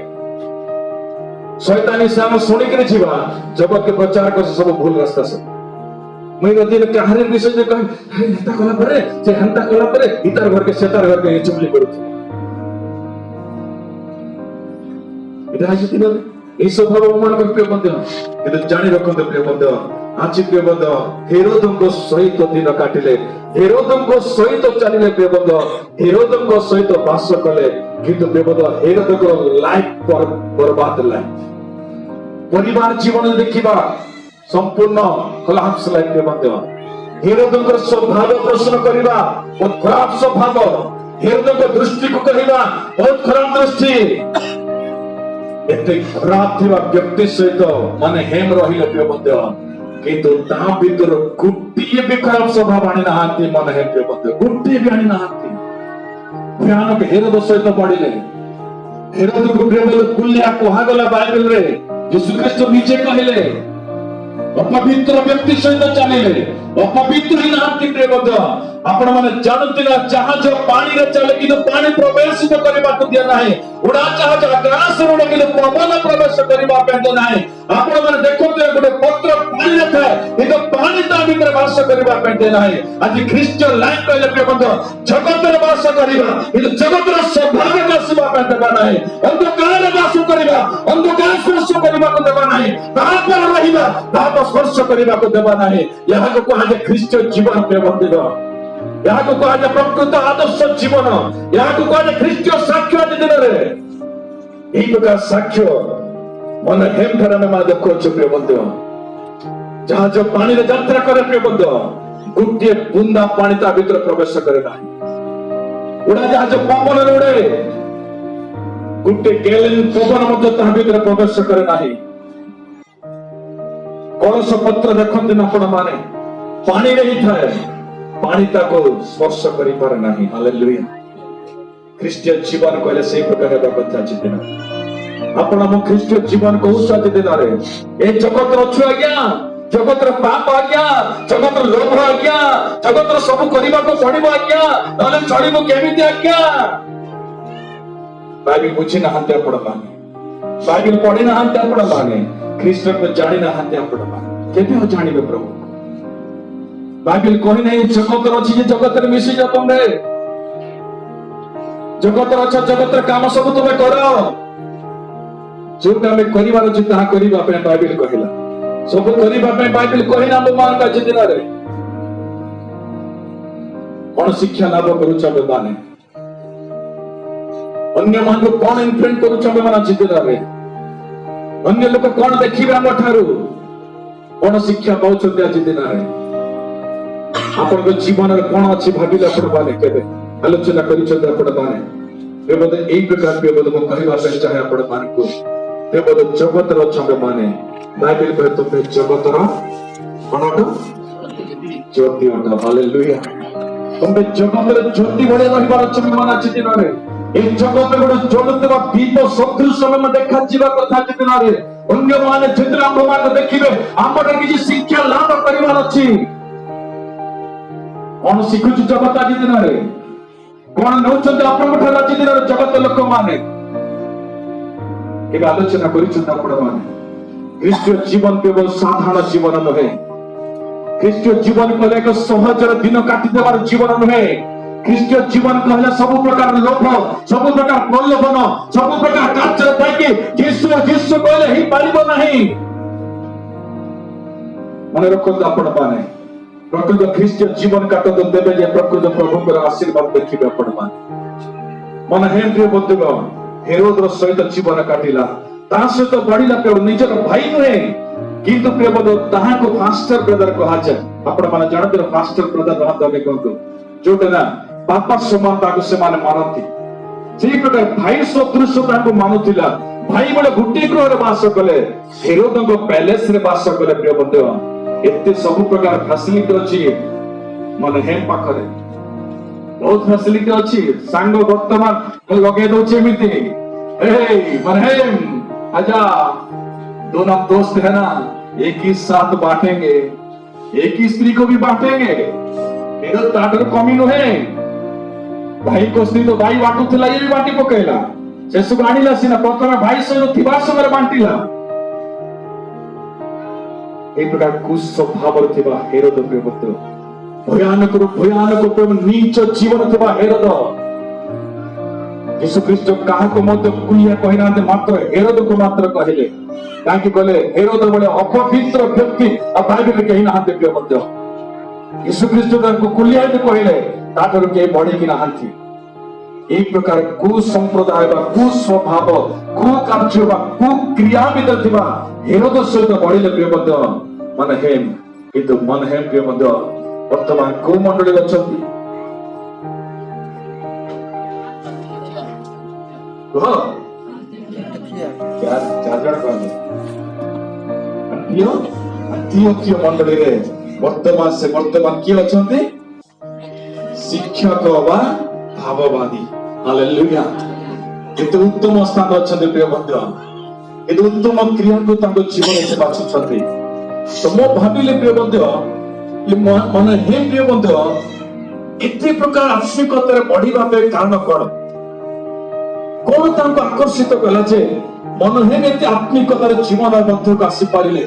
शैतानी से हम सुनी के जीवा जगत के प्रचार को सब भूल रास्ता से मैं दिन कहारे विषय जे कह हेता कला परे जे हंता कला परे इतर घर के सेतार घर के चुगली करू इधर आज दिन ए स्वभाव मान को प्रिय बंधु किंतु जानि रखते प्रिय बंधु आज प्रिय बंधु हेरोदन को सहित दिन काटिले हेरोदन को सहित चलिले प्रिय बंधु हेरोदन को सहित वास कले किंतु प्रिय बंधु हेरोदन को लाइफ पर बर्बाद लाइफ परिवार जीवन देखिबा संपूर्ण कोलाप्स लाइफ प्रिय बंधु हेरोदन को स्वभाव प्रश्न करबा बहुत खराब स्वभाव हेरोदन को दृष्टि को कहबा बहुत खराब दृष्टि एते खराब थिबा व्यक्ति सहित माने हेम रहिले प्रिय बंधु किंतु ता भीतर गुटिए भी खराब स्वभाव आनी नाहांती मन हेम प्रिय बंधु गुटिए भी आनी नाहांती भयानक हेरोद सहित पड़िले हेरोद को प्रिय बंधु कुल्लिया कोहा गला बाइबल रे यीशु ख्रीष्ट नीचे कहले अपवित्र व्यक्ति सहित चलिले अपवित्र ही नाहांती प्रिय बंधु आपण माने जानते ना जहाज पानी रे चले कि पानी प्रवेश करबा को दिया नाही उड़ा जहाज आकाश रे उड़े कि पवन प्रवेश करबा पेंदे नाही आपण माने देखो तो गोटे पत्र पानी रे था कि पानी ता भीतर वास करबा पेंदे नाही आज क्रिश्चियन लाइफ कहले प्रिय बंधु जगत रे वास करबा कि जगत रे स्वभाव वासबा पेंदे नाही अंधकार रे वास करबा अंधकार स्पर्श करबा को देबा नाही ताप पर रहिबा ताप स्पर्श करबा को देबा नाही यह को कहा क्रिश्चियन जीवन प्रिय बंधु यहाँ को कहा जाए प्रकृत आदर्श जीवन यहाँ को कहा जाए ख्रीष्टीय साक्ष्य आज दिन रे एक प्रकार साक्ष्य मन हेम ठार में मा देखो प्रिय बंधु जहाँ जो पानी रे यात्रा करे प्रिय बंधु गोटे बुंदा पानी ता भीतर प्रवेश करे नाही उड़ा जहाँ जो पवन रे उड़े गोटे गैलन पवन मध्य ता भीतर प्रवेश करे नाही कलश पत्र देखते ना आपण माने पानी रे ही थाए पानी ताको स्पर्श करि पारे नाही। हालेलुया। ख्रीष्टियन जीवन कहले से प्रकार हेबा कथा चितना आपण हम ख्रीष्टियन जीवन कहू आज दिन रे ए जगत रो छु आज्ञा जगत रो पाप आज्ञा जगत रो लोभ आज्ञा जगत रो सब करिबा को पड़िबो आज्ञा नले चढ़िबो केमिति आज्ञा बाइबल बुझी ना हंते आपण माने बाइबल पढ़ी ना हंते आपण माने ख्रीष्ट को जानी ना हंते आपण माने केबे हो जानिबे प्रभु बाइबल कहि नहीं जगत रो छी जगत रे मिसी जा तुम रे जगत रो छ जगत रे काम सब तुमे करो जो काम करिवार अछि ताहा करिबा पे बाइबल कहिला सब करिबा पे बाइबल कहिना हम मान का दिन रे कोन शिक्षा लाभ करू छबे माने अन्य मान को कोन इन्फ्लुएंस करू छबे माने दिन रे अन्य लोक कोन देखिबे हम ठारू कोन शिक्षा पाउ छथि आज दिन रे आपण को जीवन रे कोन अछि भाबिला आपण माने केबे आलोचना करि छथि आपण माने बेबद एक प्रकार बेबद को कहिबा पे चाहे आपण मान को बेबद जगत रो छबे माने बाइबल कहे तो पे जगत रो कोनटो ज्योति ओटा। हालेलुया। तुमे जगत रे ज्योति बडे रहिबार छबे माने अछि दिन रे ए जगत रे जलुतबा दीप सदृश में देखा जीवा कथा दिन रे अन्य माने चित्र हम मान देखिबे हमर किछि शिक्षा लाभ करिवार अछि कोन शिखुची जगत आज दिन रे कोन नौचंत आपण ठार आज दिन रे जगत लोक माने के आलोचना करिछन आपण माने ख्रीष्टीय जीवन केवल साधारण जीवन नहे ख्रीष्टीय जीवन कहले एक सहज दिन काटी देवार जीवन नहे ख्रीष्टीय जीवन कहले सब प्रकार लोभ सब प्रकार प्रलोभन सब प्रकार कार्य थाके यीशु यीशु कहले ही पारिबो नाही मने रखत आपण माने प्रकृत ख्रीष्टीय जीवन काटो तो देबे जे प्रकृत प्रभुकर आशीर्वाद देखिबे आपण माने मन हेन्द्रिय बंधुगण हेरोद रो सहित जीवन काटिला ता सहित बढ़िला केवल निजर भाई नुहे किंतु प्रिय बंधु ताहा को फास्टर ब्रदर कहा जाय आपण माने जानते फास्टर ब्रदर रहत हबे को जोटे ना पापा समान ताको से माने मानती जे प्रकार भाई सदृश ताको मानुतिला भाई बळे गुटी गृह रे वास कले हेरोद को पैलेस रे वास कले प्रिय बंधु एते सब प्रकार फैसिलिटी अछि मन हेम पाखरे बहुत फैसिलिटी अछि सांग वर्तमान लगे दोचे एमिति ए मन हेम आजा दोनों दोस्त है ना एक ही साथ बांटेंगे एक ही स्त्री को भी बांटेंगे मेरा ताटर कमी नु है भाई को स्त्री तो भाई बाटू थिला ये भी बांटी पकेला से सुग आनिला सिना प्रथम भाई से थिबा संगे बांटीला एक प्रकार कुछ स्वभाव थिबा हेरोद प्रिय पुत्र भयानक प्रेम नीच जीवन थिबा हेरोद यीशु ख्रीष्ट काहा को मध्य कुलिया कहिना मात्र हेरोद को मात्र कहले काकी कहले हेरोद बळे अपवित्र व्यक्ति आ बाइबल कहि ना हाते प्रिय मध्य यीशु ख्रीष्ट को कुलिया कहले ताटर के बढी कि ना हाथी एक प्रकार कु संप्रदाय बा कु स्वभाव कु कार्य बा कु क्रिया भीतर थिबा हेरोद सहित बढिले प्रिय मध्य मन हेम किंतु मन हेम प्रिय मध्य वर्तमान को मंडली अछंती कहो क्या चार्जर कौन अंतियों मंडली रे वर्तमान किए अछंती शिक्षक वा भाववादी। हालेलुया। किंतु उत्तम स्थान अछंती प्रिय बंधु किंतु उत्तम क्रिया को तांको जीवन से बाछुछंती तो मो भाबिले प्रिय बंधु ये मन हे प्रिय बंधु इतने प्रकार आत्मिकता रे बढ़िबा पे कारण कौन तांको आकर्षित कला जे मन हे एते आत्मिकता रे जीवन बंधु को आसी पारिले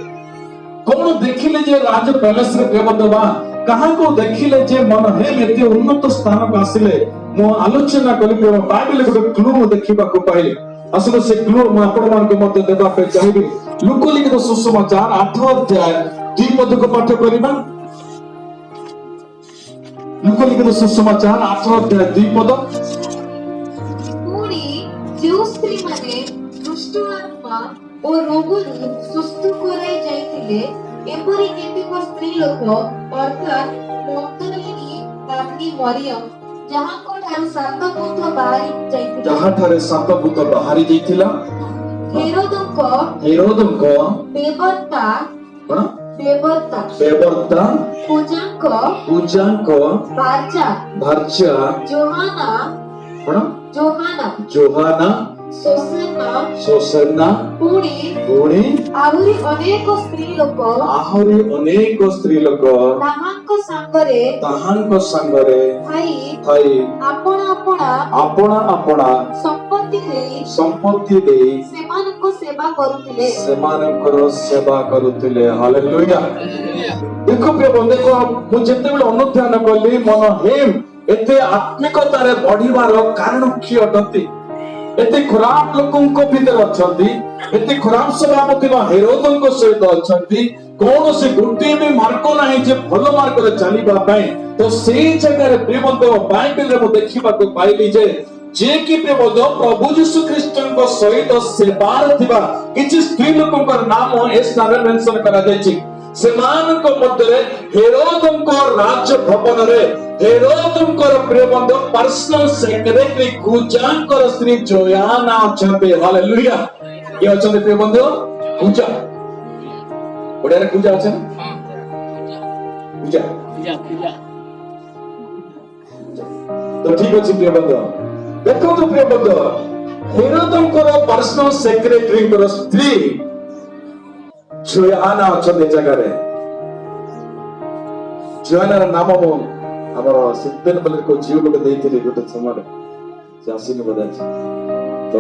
कौन देखिले जे राज पैलेस रे प्रिय बंधु बा कहा को देखिले जे मन हे एते उन्नत स्थान को आसिले मो आलोचना कली प्रिय बाइबल को क्लू देखिबा को पाइले असल से क्लू म आपण मान को मध्य देबा पे चाहिबी लूका लिखित सुसमाचार 8 अध्याय 2 पद को पाठ करिबा लूका लिखित सुसमाचार 8 अध्याय 2 पद पुणी जो स्त्री माने दुष्ट आत्मा और रोगरू सुस्त कराई जाइतिले एपरि केतेक स्त्री लोक अर्थात मग्दलिनी नामनी मरियम जहां को ठार सात भूत बाहरी जाइतिले जहां ठारे सात भूत बाहरी जाइतिला हेरोदको बेबत्ता बेवर्ता बेवर्ता पूजांक पूजांक बारजा भार्या जोहाना कौन जोहाना जोहाना सोसेना सोसना पुणी पुणी ଆହୁରି ଅନେକ ସ୍ତ୍ରୀ ଲୋକ ଆହୁରି ଅନେକ ସ୍ତ୍ରୀ ଲୋକ ତାହାଙ୍କ ସାଙ୍ଗରେ ତାହାଙ୍କ ସାଙ୍ଗରେ ଥାଇ ଥାଇ ଆପଣ ଆପଣା ଆପଣା ଆପଣା ସମ୍ପତ୍ତି ଦେଇ ଦେଇ ସେମାନଙ୍କ ସେବା କରୁଥିଲେ ସେମାନଙ୍କର ସେବା କରୁଥିଲେ। ହାଲେଲୁୟା। ଦେଖ ପ୍ରିୟ ବନ୍ଧୁ, ମୁଁ ଯେତେବେଳେ ଅନୁଧ୍ୟାନ କଲି ମନ ହେମ ଏତେ ଆତ୍ମିକତାରେ ବଢିବାର କାରଣ କିଏ ଅଟନ୍ତି? ଏତେ ଖରାପ ଲୋକଙ୍କ ଭିତରେ ଅଛନ୍ତି, ଏତେ ଖରାପ ସଭାପତି ହେରୋଦଙ୍କ ସହିତ ଅଛନ୍ତି, କୌଣସି ଗୋଟିଏ ବି ମାର୍ଗ ନାହିଁ ଯେ ଭଲ ମାର୍ଗରେ ଚାଲିବା ପାଇଁ। ତ ସେଇ ଜାଗାରେ ପ୍ରିୟ ବନ୍ଧୁ ବାଇବେଲରେ ମୁଁ ଦେଖିବାକୁ ପାଇଲି ଯେ ଯିଏକି ପ୍ରିୟ ବନ୍ଧୁ ପ୍ରଭୁ ଯୀଶୁ ଖ୍ରୀଷ୍ଟଙ୍କ ସହିତ ସେବାରେ ଥିବା କିଛି ସ୍ତ୍ରୀ ଲୋକଙ୍କର ନାମ ଏ ସ୍ଥାନରେ ମେନସନ କରାଯାଇଛି। ସେମାନଙ୍କ ମଧ୍ୟରେ ହେରୋଦଙ୍କ ରାଜଭବନରେ ହେରୋଦଙ୍କର ପ୍ରିୟ ବନ୍ଧୁ ପର୍ସନାଲ ସେକ୍ରେଟାରୀ କୁଜାଙ୍କର ସ୍ତ୍ରୀ ଜୋୟାନା ଅଛନ୍ତି। ହାଲେଲୁୟା। କିଏ ଅଛନ୍ତି ପ୍ରିୟ ବନ୍ଧୁ? କୁଜା। ଓଡ଼ିଆରେ କୁଜା ଅଛି ନା? କୁଜା। ତ ଠିକ ଅଛି ପ୍ରିୟ ବନ୍ଧୁ, ଦେଖନ୍ତୁ ପ୍ରିୟ ବନ୍ଧୁ, ହେରୋଦଙ୍କର ପର୍ସନାଲ ସେକ୍ରେଟାରୀଙ୍କର ସ୍ତ୍ରୀ ଜୋୟାନା ଅଛନ୍ତି ଜାଗାରେ। ଜୋୟାନାର ନାମ ମୁଁ ଆମର ସିଦ୍ଧେନ ବୋଲି ଝିଅ ଗୋଟେ ଦେଇଥିଲି ଗୋଟେ ସମୟରେ, ସେ ଆସିନି ବୋଧେ ଆଜି। ତ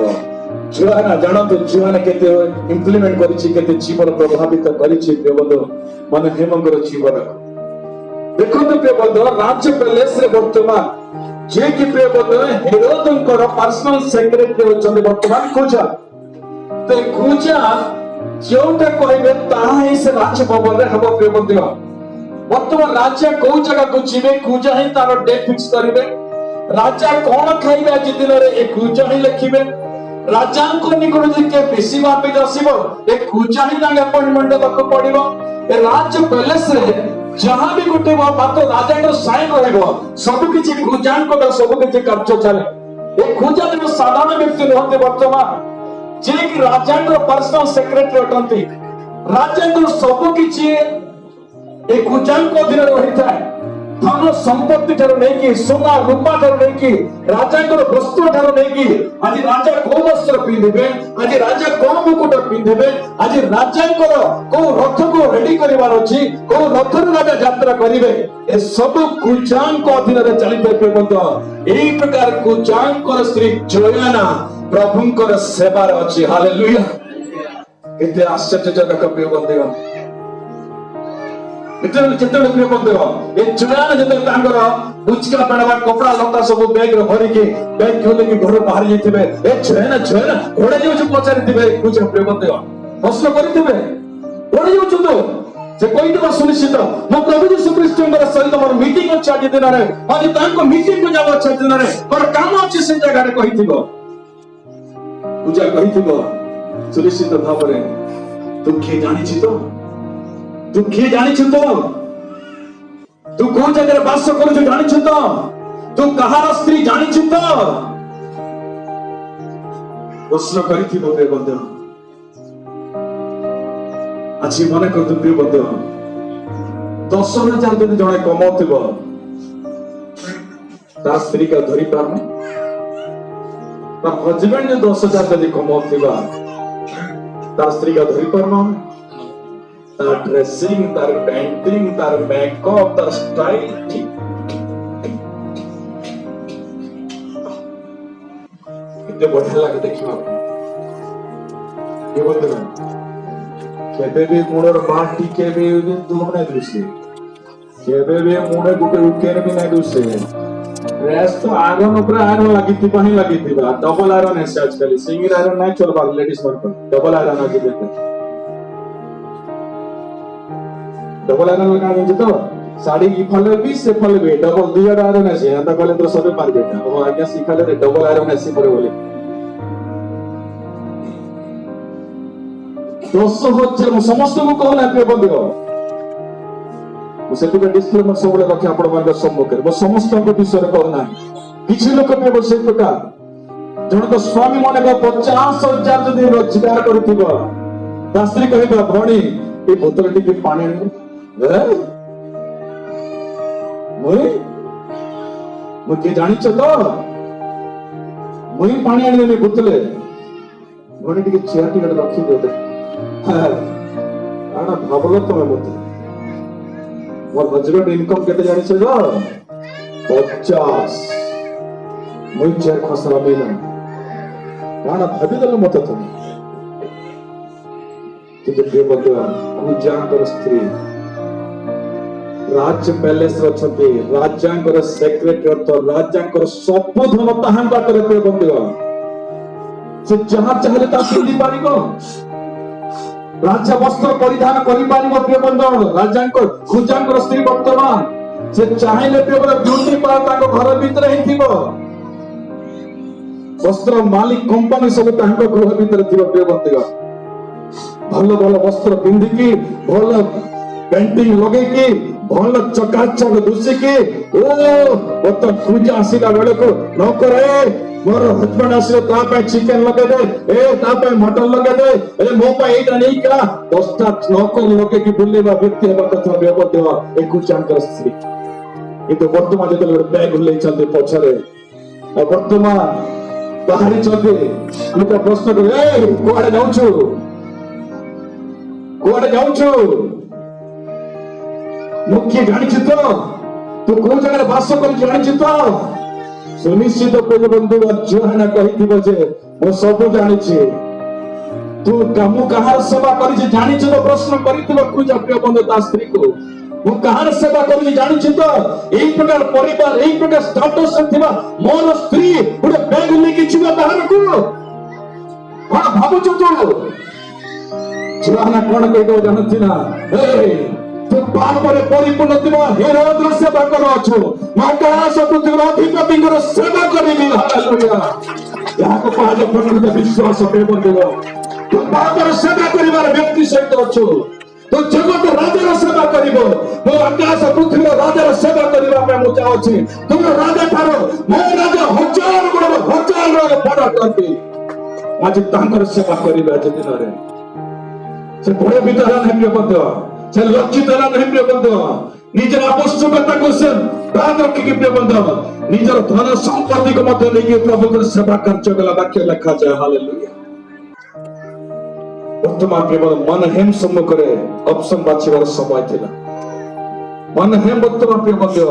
ଜୋୟାନା ଜାଣନ୍ତୁ ଜୋୟାନା କେତେ ଇମ୍ପ୍ଲିମେଣ୍ଟ କରିଛି, କେତେ ଜୀବନ ପ୍ରଭାବିତ କରିଛି ପ୍ରିୟ ବନ୍ଧୁ ମାନେ ହେମଙ୍କର ଜୀବନକୁ। ଦେଖନ୍ତୁ ପ୍ରିୟ ବନ୍ଧୁ ରାଜ ପ୍ୟାଲେସରେ ବର୍ତ୍ତମାନ ଯିଏକି ପ୍ରିୟ ବନ୍ଧୁ ହେରୋଦଙ୍କର ପର୍ସନାଲ ସେକ୍ରେଟାରୀ ଅଛନ୍ତି ବର୍ତ୍ତମାନ କୁଜା। ତ କୁଜା ଯେଉଁଟା କହିବେ ତାହା ହିଁ ସେ ରାଜଭବନରେ ହେବ ପ୍ରିୟ ବନ୍ଧୁ। ବର୍ତ୍ତମାନ ରାଜା କୋଉ ଜାଗାକୁ ଯିବେ କୁଜା ହିଁ ତାର ଡେଟ୍ ଫିକ୍ସ କରିବେ। ରାଜା କଣ ଖାଇବେ ଆଜି ଦିନରେ ଏ କୁଜା ହିଁ ଲେଖିବେ। ରାଜାଙ୍କ ନିକଟ ଯଦି କିଏ ବେଶୀ ଭାବିକି ଆସିବ ଏ କୁଜା ହିଁ ତାଙ୍କ ଆପଏଣ୍ଟମେଣ୍ଟ ଦେବାକୁ ପଡିବ। ଏ ରାଜ ପ୍ୟାଲେସରେ ଯାହା ବି ଗୋଟେ ମାତ୍ର ରାଜାଙ୍କର ସାଇନ ରହିବ, ସବୁ କିଛି କୁଜାଙ୍କ ସବୁ କିଛି କାର୍ଯ୍ୟ ଚାଲେ। ଏ କୁଜା ଜଣେ ସାଧାରଣ ବ୍ୟକ୍ତି ନୁହନ୍ତି, ବର୍ତ୍ତମାନ ଯିଏକି ରାଜାଙ୍କର ପର୍ସନାଲ ସେକ୍ରେଟାରୀ ଅଟନ୍ତି। ରାଜାଙ୍କର ସବୁ କିଛି ଏ କୁଜାଙ୍କ ଅଧୀନରେ ରହିଥାଏ। ଧନ ସମ୍ପତ୍ତି ଠାରୁ ନେଇକି ସୁନା ରୂପା ଠାରୁ ନେଇକି ରାଜାଙ୍କର ବସ୍ତ୍ର ଠାରୁ ନେଇକି ଆଜି ରାଜା କୋଉ ବସ୍ତ୍ର ପିନ୍ଧିବେ, ଆଜି ରାଜା କୋଉ ମୁକୁଟ ପିନ୍ଧିବେ, ଆଜି ରାଜାଙ୍କର କୋଉ ରଥକୁ ରେଡି କରିବାର ଅଛି, କୋଉ ରଥରେ ରାଜା ଯାତ୍ରା କରିବେ, ଏ ସବୁ କୁଜାଙ୍କ ଅଧୀନରେ ଚାଲିଥାଏ ବନ୍ଧୁ। ଏଇ ପ୍ରକାର କୁଜାଙ୍କର ସ୍ତ୍ରୀ ଜୋୟାନା ପ୍ରଭୁଙ୍କର ସେବାରେ ଅଛି। ହାଲେଲୁୟା। କେତେ ଆଶ୍ଚର୍ଯ୍ୟଜନକ ପ୍ରିୟ ବନ୍ଧୁ। ଯେତେବେଳେ ପ୍ରିୟ ବନ୍ଧୁ ଏ ଜୋୟାନା ଯେତେବେଳେ ତାଙ୍କର ବୁଚକା ପାଣବା କପଡା ଲତା ସବୁ ବ୍ୟାଗରେ ଭରିକି ବ୍ୟାଗ ଖୋଲିକି ଘରୁ ବାହାରି ଯାଇଥିବେ, ଏ ଜୋୟାନା ଜୋୟାନା କୁଆଡେ ଯାଉଛୁ ପଚାରିଥିବେ କୁଜା ପ୍ରିୟ ବନ୍ଧୁ। ପ୍ରଶ୍ନ କରିଥିବେ କୁଆଡେ ଯାଉଛୁ ତୁ? ସେ କହିଥିବା ସୁନିଶ୍ଚିତ ମୁଁ ପ୍ରଭୁ ଯୀଶୁ ଖ୍ରୀଷ୍ଟଙ୍କର ସହିତ ମୋର ମିଟିଂ ଅଛି ଆଜି ଦିନରେ, ଆଜି ତାଙ୍କ ମିଟିଂକୁ ଯାଉ ଅଛି ଆଜି ଦିନରେ, ମୋର କାମ ଅଛି ସେ ଜାଗାରେ କହିଥିବ। ପୂଜା କହିଥିବ ସୁନିଶ୍ଚିତ ଭାବରେ ତୁ କିଏ ଜାଣିଛି ତ? ତୁ କିଏ ଜାଣିଛୁ ତ? ତୁ କୋଉ ଜାଗାରେ ବାସ କରୁଛୁ ଜାଣିଛୁ ତ? ତୁ କାହାର ସ୍ତ୍ରୀ ଜାଣିଛୁ ତ? ପ୍ରଶ୍ନ କରିଥିବ ପ୍ରିୟ ବନ୍ଧୁ। ଆଜି ମନେ କରନ୍ତୁ ପ୍ରିୟ ବନ୍ଧୁ, 10,000 ଯଦି ଜଣେ କମାଉଥିବ ତା ସ୍ତ୍ରୀକୁ ଧରି ପାରୁନି, ତା ହଜବେଣ୍ଡ ଯଦି 10,000 ଯଦି କମାଉଥିବା ତା ସ୍ତ୍ରୀକୁ ଧରି ପାରୁନ, ତାର ଡ୍ରେସିଂ, ତାର ପେଣ୍ଟିଂ, ତାର ମେକଅପ, ତାର ଷ୍ଟାଇଲ କେତେ ବଢିଆ ଲାଗେ ଦେଖିବାକୁ। କେବେ ବି ମୁଣ୍ଡର ବାଟ ଟିକେ ବି ଦୂର ନାଇଁ ଦୁଷେ, କେବେ ବି ମୁଣ୍ଡ ଗୋଟେ ଉକେର ବି ନାଇଁ ଦୁଷେ। ଡ୍ରେସ ତ ଆଇରନ୍ ଉପରେ ଆଇରନ୍ ଲାଗିଥିବା ହିଁ ଲାଗିଥିବା। ଡବଲ ଆଇରନ୍ ଏସେ ଆଜିକାଲି ସିଙ୍ଗଲ ଆଇରନ୍ ନାଇଁ ଚଲବାର ଲେଡିଜ ମାନଙ୍କର, ଡବଲ ଆଇରନ୍ ଲାଗିଥିବା। डबल आयरन लगा नहीं तो साड़ी की फल भी से फल भी डबल दुई आयरन ऐसे हैं तो कहले तो सबे पार बेटा वो आज्ञा सिखाले रे डबल आयरन ऐसे पर बोले 10,000 ମୁଁ ସମସ୍ତଙ୍କୁ କହୁନା ପ୍ରିୟ ବନ୍ଧୁ, ମୁଁ ସେଥିପାଇଁ ଡିସକ୍ଲେମର ସବୁବେଳେ ରଖେ ଆପଣମାନଙ୍କ ସମ୍ମୁଖରେ। ମୁଁ ସମସ୍ତଙ୍କ ବିଷୟରେ କହୁନା, କିଛି ଲୋକ ପ୍ରିୟ ସେଇ ପ୍ରକାର ଜଣକ ସ୍ୱାମୀ ମନେକ 50,000 ଯଦି ରୋଜଗାର କରୁଥିବ ତା ସ୍ତ୍ରୀ କହିବ ଭଉଣୀ ଏ ବୋତଲ ଟିକେ ପାଣି ଆଣିବୁ। ମୁଁ କିଏ ଜାଣିଛ ତ? ମୁଇଁ ପାଣି ଆଣିଦେବି ବୋତଲେ। ଘରେ ଟିକେ ଚେୟାର ଟିକେ ରଖିଦିଅ। କାରଣ ଭାବଲ ତମେ ମତେ ମୋର ହଜବେଣ୍ଡ ଇନକମ କେତେ ଜାଣିଛ ତ? 50। ମୁଇଁ ଚେୟାର ଖସରା ମିଳିଲା କାରଣ ଭାବିଦେଲ ମତେ ତମେ। କିନ୍ତୁ ପ୍ରିୟ ବନ୍ଧୁ, କୁଜାଙ୍କର ସ୍ତ୍ରୀ ରାଜ ପ୍ୟାଲେସ ଅଛନ୍ତି, ରାଜାଙ୍କର ସେକ୍ରେଟାରୀ ଅର୍ଥ, ରାଜାଙ୍କର ସବୁ ଧନ ତାହାଙ୍କ ପାଖରେ। ପ୍ରିୟ ବନ୍ଧୁ, ସେ ଯାହା ଚାହିଁଲେ ତା ପିନ୍ଧି ପାରିବ, ରାଜା ବସ୍ତ୍ର ପରିଧାନ କରିପାରିବ। ପ୍ରିୟ ବନ୍ଧୁ, କୁଜାଙ୍କର ସ୍ତ୍ରୀ ବର୍ତ୍ତମାନ ସେ ଚାହିଁଲେ ପ୍ରିୟ ବନ୍ଧୁ ବ୍ୟୁଟି ପାର୍ଲର ତାଙ୍କ ଘର ଭିତରେ ହିଁ ଥିବ। ବସ୍ତ୍ର ମାଲିକ କମ୍ପାନୀ ସବୁ ତାଙ୍କ ଗୃହ ଭିତରେ ଥିବ। ପ୍ରିୟ ବନ୍ଧୁ, ଭଲ ଭଲ ବସ୍ତ୍ର ପିନ୍ଧିକି, ଭଲ ପେଣ୍ଟିଂ ଲଗେଇକି, ଭଲ ଚକାଚକ ଦୁଷିକି, ମତେ ପୂଜା ଆସିଲା ବେଳକୁ ନକରେ ମୋର ହଜବେଣ୍ଡ ଆସିଲେ ତା ପାଇଁ ଚିକେନ ଲଗେଇଦେ, ତା ପାଇଁ ମଟନ ଲଗେଇଦେ, ମୋ ପାଇଁ ଏଇଟା ନେଇକା 10ଟା ନକର ଲଗେଇକି ବୁଲେଇବା ବ୍ୟକ୍ତି ହେବା କଥା ବ୍ୟବଦେବ ଏ କୁଜାଙ୍କର ସ୍ତ୍ରୀ। କିନ୍ତୁ ବର୍ତ୍ତମାନ ଯେତେବେଳେ ଗୋଟେ ବ୍ୟାଗ ଓହ୍ଲେଇଛନ୍ତି ପଛରେ, ଆଉ ବର୍ତ୍ତମାନ ବାହାରିଛନ୍ତି, ଲୋକ ପ୍ରଶ୍ନ କରେ କୁଆଡେ ଯାଉଛୁ, କୁଆଡେ ଯାଉଛୁ? ମୁଁ କିଏ ଜାଣିଛୁ ତ? ତୁ କୋଉ ଜାଗାରେ ବାସ କରି ଜାଣିଛୁ ତ? ସୁନିଶ୍ଚିତ ପ୍ରିୟ ବନ୍ଧୁ, ଜୋହାନା କହିଥିବ ଯେ ମୁଁ ସବୁ ଜାଣିଛି। ତୁ ମୁଁ କାହାର ସେବା କରିଛି ଜାଣିଛୁ ତ? ପ୍ରଶ୍ନ କରିଥିବ କୁଜା ପ୍ରିୟ ବନ୍ଧୁ ତା ସ୍ତ୍ରୀକୁ, ମୁଁ କାହାର ସେବା କରିଛି ଜାଣିଛୁ ତ? ଏଇ ପ୍ରକାର ପରିବାର, ଏଇ ପ୍ରକାର ଷ୍ଟାଟସ ଥିବା ମୋର ସ୍ତ୍ରୀ ଗୋଟେ ବ୍ୟାଗ ନେଇକି ଯିବ ବାହାରକୁ, କଣ ଭାବୁଛୁ ତୁ? ଜୋହାନା କଣ କହିବ ଜାଣୁଛି ନା? ତୁ ପାପରେ ପରିପୂର୍ଣ୍ଣ ଥିବ ହେରୋଦର ସେବା କରୁଅଛୁ, ଆକାଶ ପୃଥିବୀର ଅଧିପତିଙ୍କର ସେବା କରିବି। ହାଲେଲୁୟା। ଯାହାକୁ କୁହାଯାଏ ପ୍ରକୃତ ବିଶ୍ୱାସ। ତୁ ପାପର ସେବା କରିବାର ବ୍ୟକ୍ତି ସହିତ ଅଛୁ। ତୁ ଜଗତ ରାଜାର ସେବା କରିବ, ମୁଁ ଆକାଶ ପୃଥିବୀର ରାଜାର ସେବା କରିବା ପାଇଁ ମୁଁ ଚାହୁଁଛି। ତୁମ ରାଜା ଠାରୁ ମୋ ରାଜା ହଜାର ବଡ ବଡ ଅଟନ୍ତି। ଆଜି ତାଙ୍କର ସେବା କରିବେ। ଆଜି ଦିନରେ ସେ ଭୟଭୀତ ହେଲା ନାହିଁ ପ୍ରିୟ ବନ୍ଧୁ, ସେ ଲଜ୍ଜିତ ହେଲା ନାହିଁ ପ୍ରିୟ ବନ୍ଧୁ। ନିଜର ଆବଶ୍ୟକତାକୁ ସେ ବାଦ ରଖିକି ପ୍ରିୟ ବନ୍ଧୁ ନିଜର ଧନ ସମ୍ପତ୍ତିକୁ ମଧ୍ୟ ନେଇକି ପ୍ରଭୁଙ୍କର ସେବା କାର୍ଯ୍ୟ କଲା ବାକ୍ୟ ଲେଖାଯାଏ। ହାଲେଲୁୟା। ବର୍ତ୍ତମାନ କେବଳ ମନହେମ ସମ୍ମୁଖରେ ଅପସନ ବାଛିବାର ସମୟ ଥିଲା। ମନହେମ ବର୍ତ୍ତମାନ ପ୍ରିୟ ବନ୍ଧୁ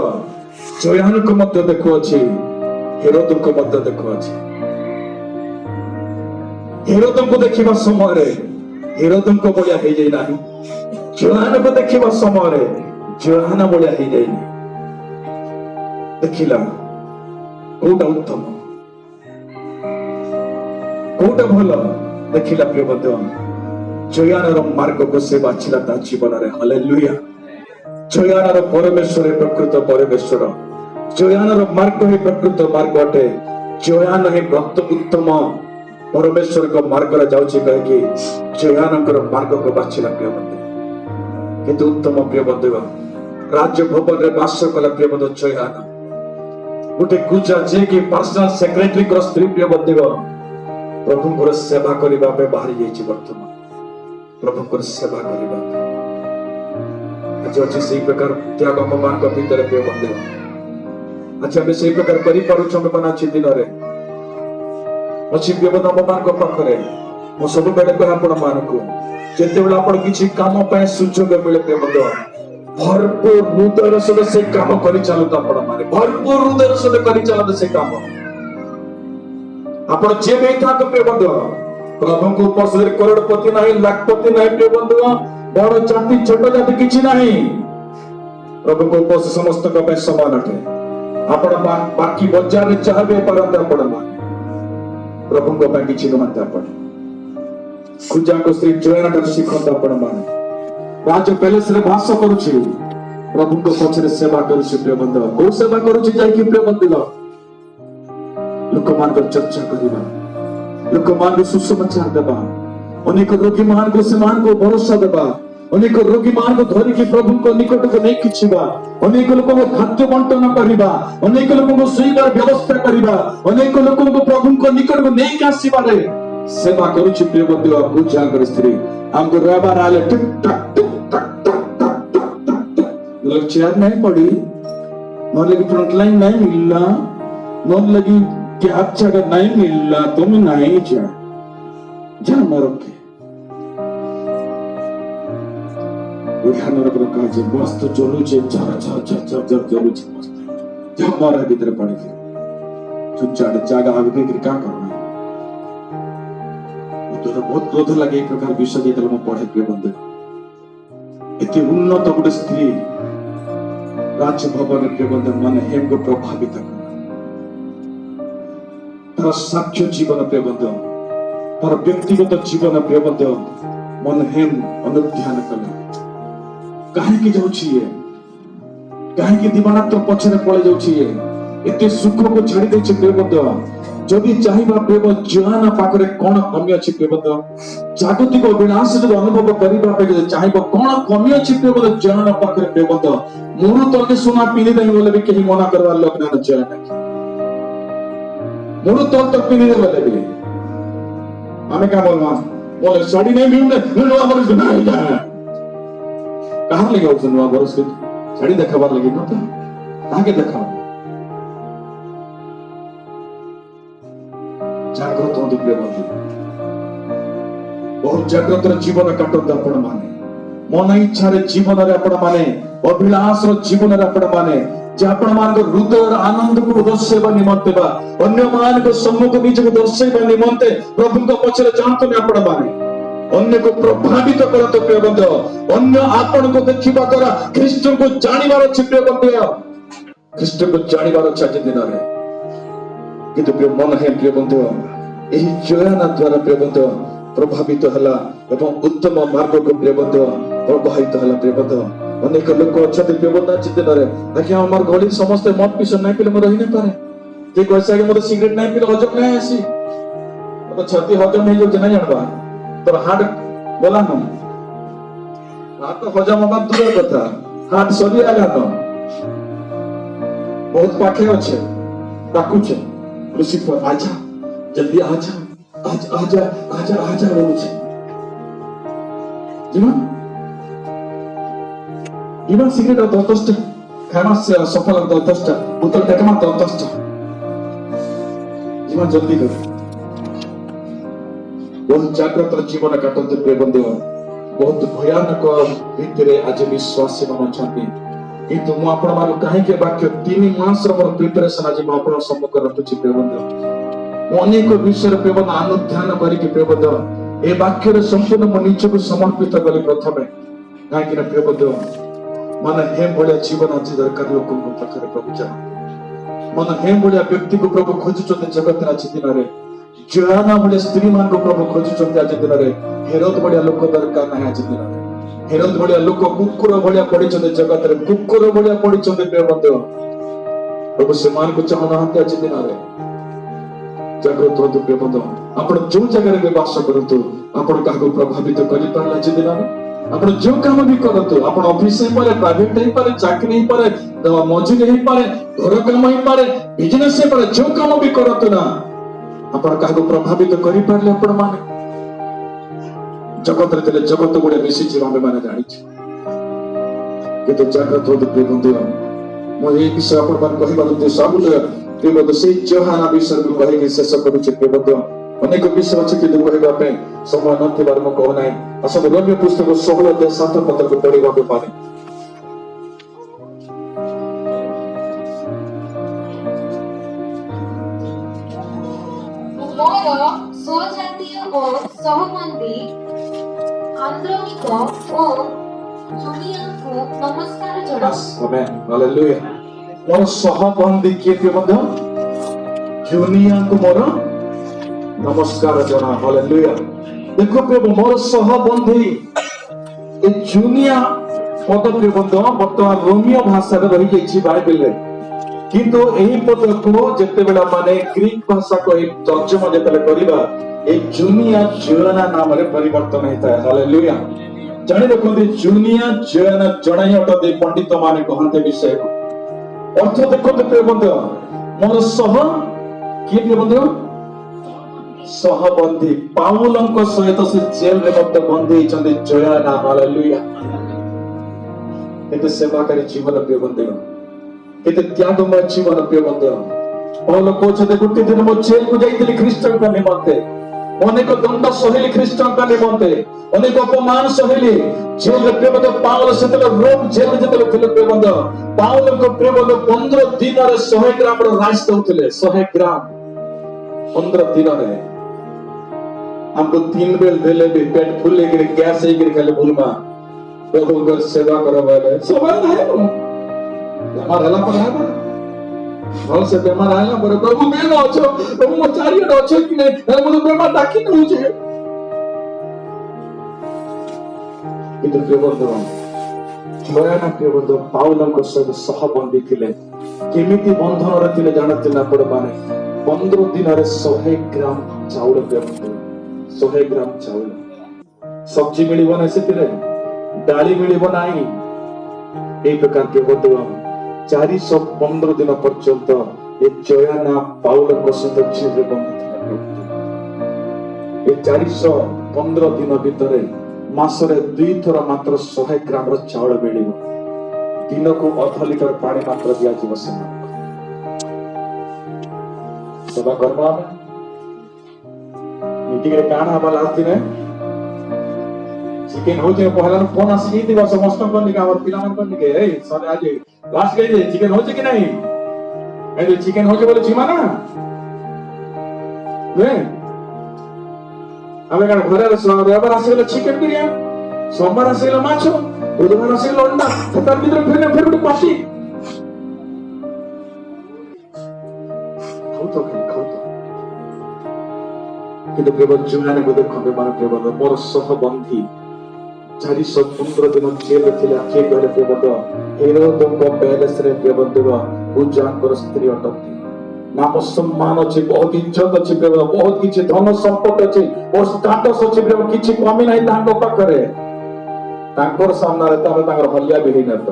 ଜୟାନଙ୍କୁ ମଧ୍ୟ ଦେଖୁଅଛି, ହେରୋଦଙ୍କୁ ମଧ୍ୟ ଦେଖୁଅଛି। ହେରୋଦଙ୍କୁ ଦେଖିବା ସମୟରେ ହେରୋଦଙ୍କ ଭଳିଆ ହେଇଯାଇ ନାହିଁ, ଜୋହାନକୁ ଦେଖିବା ସମୟରେ ଜୋହାନା ଭଳିଆ ହେଇଯାଇନି। ଦେଖିଲା କୋଉଟା ଉତ୍ତମ, କୋଉଟା ଭଲ ଦେଖିଲା ପ୍ରିୟ ବନ୍ଧୁ। ଜୟାନର ମାର୍ଗକୁ ସେ ବାଛିଲା ତା ଜୀବନରେ। ହାଲେଲୁୟା। ଜୟାନର ପରମେଶ୍ୱର ପ୍ରକୃତ ପରମେଶ୍ୱର, ଜୟାନର ମାର୍ଗ ହିଁ ପ୍ରକୃତ ମାର୍ଗ ଅଟେ। ଜୟାନ ହିଁ ଉତ୍ତମ ପରମେଶ୍ୱରଙ୍କ ମାର୍ଗରେ ଯାଉଛି କହିକି ଜୟାନଙ୍କର ମାର୍ଗକୁ ବାଛିଲା ପ୍ରିୟ ବନ୍ଧୁ। କିନ୍ତୁ ଉତ୍ତମ ପ୍ରିୟ ବନ୍ଧୁ ରାଜଭବନରେ ବାସ କଲା ପ୍ରିୟ ବନ୍ଧୁ ଜୟାନ, ଗୋଟେ କୁଜା ଯିଏକି ପର୍ସନାଲ ସେକ୍ରେଟାରୀଙ୍କର ସ୍ତ୍ରୀ ପ୍ରିୟ ବନ୍ଧୁ ପ୍ରଭୁଙ୍କର ସେବା କରିବା ପାଇଁ ବାହାରି ଯାଇଛି। ବର୍ତ୍ତମାନ ପ୍ରଭୁଙ୍କର ସେବା କରିବା ଆଜି ଅଛି ସେଇ ପ୍ରକାର ତ୍ୟାଗ ମାନଙ୍କ ଭିତରେ ପ୍ରିୟ ବନ୍ଧୁ। ଆଜି ଆମେ ସେଇ ପ୍ରକାର କରିପାରୁଛୁ ମାନେ ଅଛି ଦିନରେ ଅଛି ପ୍ରିୟ ବନ୍ଧୁ ଆମ ମାନଙ୍କ ପାଖରେ। ମୁଁ ସବୁବେଳେ କହେ ଆପଣ ମାନଙ୍କୁ, ଯେତେବେଳେ ଆପଣ କିଛି କାମ ପାଇଁ ସୁଯୋଗ ମିଳେ ପ୍ରିୟ ବନ୍ଧୁ ଭରପୁର ହୃଦୟର ସହିତ ସେ କାମ କରିଚାଲନ୍ତୁ। ଆପଣ ମାନେ ଭରପୁର ହୃଦୟର ସହିତ କରିଚାଲନ୍ତୁ ସେ କାମ। ଆପଣ ଯିଏ ବି ହେଇଥାନ୍ତୁ ପ୍ରିୟ ବନ୍ଧୁ, ପ୍ରଭୁଙ୍କ ଉପସ୍ଥିତିରେ କରୋଡ଼ପତି ନାହିଁ, ଲାଖପତି ନାହିଁ ପ୍ରିୟ ବନ୍ଧୁ, ବଡ ଜାତି ଛୋଟ ଜାତି କିଛି ନାହିଁ। ପ୍ରଭୁଙ୍କ ଉପସ୍ଥିତି ସମସ୍ତଙ୍କ ପାଇଁ ସମାନ ଅଟେ। ଆପଣ ବାକି ବଜାରରେ ଯାହା ବି ପାରନ୍ତି ଆପଣ ମାନେ ପ୍ରଭୁଙ୍କ ପାଇଁ କିଛି ନୁହନ୍ତି। ଆପଣ କୁଜାଙ୍କ ସ୍ତ୍ରୀ ଜୟାନାଠାରୁ ଶିଖନ୍ତୁ। ଆପଣ ମାନେ ରାଜ ପ୍ୟାଲେସରେ ବାସ କରୁଛି, ପ୍ରଭୁଙ୍କ ପଛରେ ସେବା କରୁଛି ପ୍ରିୟ ବନ୍ଧୁ। କୋଉ ସେବା କରୁଛି ଯାଇକି ପ୍ରିୟ ବନ୍ଧୁ ଲୋକମାନଙ୍କର ଚର୍ଚ୍ଚା କରିବା, ଲୋକମାନଙ୍କୁ ସୁସମାଚାର ଦେବା, ଅନେକ ରୋଗୀ ମାନଙ୍କୁ ସେମାନଙ୍କୁ ଭରସା ଦେବା, ଅନେକ ରୋଗୀ ମାନଙ୍କୁ ଧରିକି ପ୍ରଭୁଙ୍କ ନିକଟକୁ ନେଇକି ଯିବା, ଅନେକ ଲୋକଙ୍କୁ ଖାଦ୍ୟ ବଣ୍ଟନ କରିବା, ଅନେକ ଲୋକଙ୍କୁ ଶୋଇବାର ବ୍ୟବସ୍ଥା କରିବା, ଅନେକ ଲୋକଙ୍କୁ ପ୍ରଭୁଙ୍କ ନିକଟକୁ ନେଇକି ଆସିବାରେ सेवा करूची प्रिय बंधु पूजा कर स्त्री हमको रबार आले टिक टक टिक टक टक टक टक टक लोग चेयर नहीं पड़ी मोर लगी फ्रंट लाइन नहीं मिलना मोर लगी गैप जगह नहीं मिलना तुम नहीं जा मरो के उठानर प्रकार जे मस्त चलू जे झर झर झर झर झर चलू जे मस्त जा मारा भीतर पड़ी चुचाड़ जागा आगे फिर क्या करना तो बहुत क्रोध लगे एक प्रकार विषय जेतले म पढे प्रिय बंधु एते उन्नत गुटे स्त्री राजभवन प्रिय बंधु मन हेम को प्रभावित कर तार साक्ष्य जीवन प्रिय बंधु तार व्यक्तिगत जीवन प्रिय बंधु मन हेम अनुध्यान कले काहे की जाउछि ये काहे की दीवानात्व पछरे पळे जाउछि ये एते सुख को छाड़ी देछि प्रिय बंधु जदि चाहिबा प्रेम जोहाना पाखरे कोन कमी अछि प्रेम जागतिक विनाश जो अनुभव करिबा पे चाहिबा कोन कमी अछि प्रेम जोहाना पाखरे प्रेम मोर तके सोना पिनी दे बोले भी केही मना करवा लोक ना जोहाना मोर तक पिनी दे बोले भी आमे का बोलमा बोले साड़ी नहीं मिलने नुवा बरस नहीं जा कहां ले गयो नुवा बरस के साड़ी देखाबार लगी न त ताके देखाओ जागृत होती प्रिय बंधु बहुत जागृत जीवन काटते आपण माने मन इच्छा रे जीवन रे आपण माने अभिलाष रो जीवन रे आपण माने जे आपण मान को हृदय आनंद को दर्शाइबा निमंते बा अन्य मान को सम्मुख निज को दर्शाइबा निमंते प्रभु को पछरे जानतो ने आपण माने अन्य को प्रभावित करत प्रिय बंधु अन्य आपण को देखिबा द्वारा ख्रीष्ट को जानिबार अछि प्रिय बंधु ख्रीष्ट को जानिबार अछि दिन रे किंतु प्रिय मन है प्रिय बंधु एही जोयाना द्वारा प्रिय बंधु प्रभावित हला एवं उत्तम मार्ग को प्रिय बंधु प्रभावित हला प्रिय बंधु अनेक लोक अछते प्रिय बंधु चिंतन रे आखि हमर गली समस्त मत पिस नहीं पिले म रहि नै पारे जे कहसा कि मोर सिगरेट नहीं पिले हजम नहीं आसी तो छाती हजम नहीं जो नहीं जानबा तोर हार्ट बोला न हाथ तो हजम होबा दूर कथा हार्ट सरी आला न बहुत पाखे अच्छे ताकुचे लुसिफर आजा जल्दी आजा आजा आजा आजा बोलुचे जीवन सिगरेट दस्तस्ट खाना से सफल दस्तस्ट बोतल टेकमा दस्तस्ट जीवन जल्दी कर बहुत जागृत जीवन काटते प्रिय बंधु बहुत भयानक भितरे आज विश्वासी मन छथि किंतु मु आपण मानु काहे के वाक्य 3 मास रो प्रिपरेशन आज मु आपण सम्मुख रखुची प्रिय बंधु अनेक विषय प्रिय बंधु अनुध्यान करी के प्रिय बंधु ए वाक्य रे संपूर्ण मन निज को समर्पित करी प्रथमे काहे कि प्रिय बंधु मन हेम भलिया जीवन आज दरकार लोक को पाखरे प्रभु जान मन हेम भलिया व्यक्ति को प्रभु खोजुचते जगत रा दिन रे जोहाना भलिया स्त्री मान को प्रभु खोजुचते आज दिन रे हेरोद भलिया लोक दरकार नाही आज दिन रे हेरोद भलिया लोक कुकुर भलिया पडिचते जगत रे कुकुर भलिया पडिचते प्रिय बंधु प्रभु से मान को चाहना हते आज दिन रे जागृत हो प्रिय बंधु आपण जो जगह रे वास करतु आपण काको प्रभावित करि पाला आज दिन रे आपण जो काम भी करतु आपण ऑफिस ही पारे प्राइवेट ही पारे चाकरी ही पारे मजूरी ही पारे घर काम ही पारे बिजनेस ही पारे जो काम भी करतु ना आपण काको प्रभावित करि पारले आपण माने जगत रे जगत गुडे बेसी जीव हम माने जानि छी किंतु जागृत हो प्रिय बंधु मो ए विषय आपण मान कहिबा दे सब प्रिय बंधु से जोहाना विषय को कहि के शेष करू छी प्रिय बंधु अनेक विषय अछि कि कहबा पे समय नथिबार म कहू नाही असब रोमियो पुस्तक 16 अध्याय 7 पद को पढिबा के पारे मोर स्वजातीय और सहमंदी आंद्रोनिको और जूलियन को नमस्कार जणास आमेन हालेलुया मोर सहबंदी के प्रिय बंधु जूनिया को मोर नमस्कार जना हालेलुया देखो प्रभु मोर सहबंधी ए जूनिया पद प्रिय बंधु वर्तमान रोमियो भाषा रे रहि जाई छी बाइबल रे किंतु एही पद को जते बेला माने ग्रीक भाषा को एक तर्जुमा जते करिबा ए जूनिया जोना नाम रे परिवर्तन हेता हालेलुया जानि देखो जूनिया जोना जणाई अटदे पंडित माने कहते विषय अर्थ देखो प्रिय बंधु मोर सह की प्रिय बंधु सहबंधी पाउलଙ୍କ ସହିତ ସେ ଜେଲରେ ମଧ୍ୟ ବନ୍ଦୀ ହେଇଛନ୍ତି ଜୟାନା ହାଲେଲୁୟା କେତେ ସେବାକାରୀ ଜୀବନ ପ୍ରିୟ ବନ୍ଧୁଗଣ କେତେ ତ୍ୟାଗମୟ ଜୀବନ ପ୍ରିୟ ବନ୍ଧୁଗଣ ପାଉଲ କହୁଛନ୍ତି ଗୋଟେ ଦିନ ମୁଁ ଜେଲକୁ ଯାଇଥିଲି ଖ୍ରୀଷ୍ଟଙ୍କ ନିମନ୍ତେ ଅନେକ ଦଣ୍ଡ ସହିଲି ଖ୍ରୀଷ୍ଟଙ୍କ ନିମନ୍ତେ ଅନେକ ଅପମାନ ସହିଲି ଜେଲରେ ପ୍ରିୟ ବନ୍ଧୁ ପାଉଲ ସେତେବେଳେ ରୋମ ଜେଲରେ ଯେତେବେଳେ ଥିଲେ ପ୍ରିୟ ବନ୍ଧୁ ପାଉଲଙ୍କ ପ୍ରିୟ ବନ୍ଧୁ 15 ଦିନରେ 100 ଗ୍ରାମର ରାଇସ୍ ଦଉଥିଲେ 100 ଗ୍ରାମ 15 ଦିନରେ हमको 3 बेल देले भी पेट फुले गिरे गैस ही गिरे खाली भूलमा प्रभु कर सेवा करो वाले सवाल है वो बेमार हला पर है ना भल से बेमार आला पर प्रभु में अछो प्रभु मो चारियो अछो कि नहीं हम तो बेमार डाकी न होचे किंतु प्रभु जोयाना प्रभु पाउलଙ୍କ ସହିତ सहबंधी ଥିଲେ केमिति बंधन रे ଥିଲେ जानते ना पड़ माने 15 दिनरे 100 ग्राम चाउल प्रभु 100 ग्राम चाउल सब्जी मिलिबो ना सेतिरे डाली मिलिबो नाही ए प्रकार के बदल 415 दिन पर्यंत ए जयाना पाउलଙ୍କ सहित जेलरे बंदी थिला ए 415 दिन भितरे मासरे 2 थर मात्र 100 ग्राम रो चाउल मिलिबो दिन को 1/2 लीटर पानी मात्र दिया जीव सेवा करबा मीटिंग रे काना हबा लास्ट दिन चिकन हो जे पहला फोन आसी दिबा समस्त को निका और पिला मन को निके ए सर आज लास्ट गई चिकन हो जे कि नहीं ए जो चिकन हो जे बोले छिमा ना ने हमें का घरे रविवार आसीले चिकन बिरिया सोमवार आसीले माछ बुधवार आसीले अंडा तार भीतर फिर गुटे पासी खाऊ तो কিন্তু কেবল জুনানে को देखो बेमार केवल मोर सहबंधी 415 दिन जेल थिला के कहले केवल हेरोदଙ୍କ पैलेस रे केवल देव पूजाଙ୍କର स्त्री अटकती नाम सम्मान अछि बहुत इज्जत अछि केवल बहुत किछि धन संपत्ति अछि और स्टेटस अछि केवल किछि कमी नाही तांको पाखरे तांकर सामने रे तमे तांकर हल्ला भी नै नत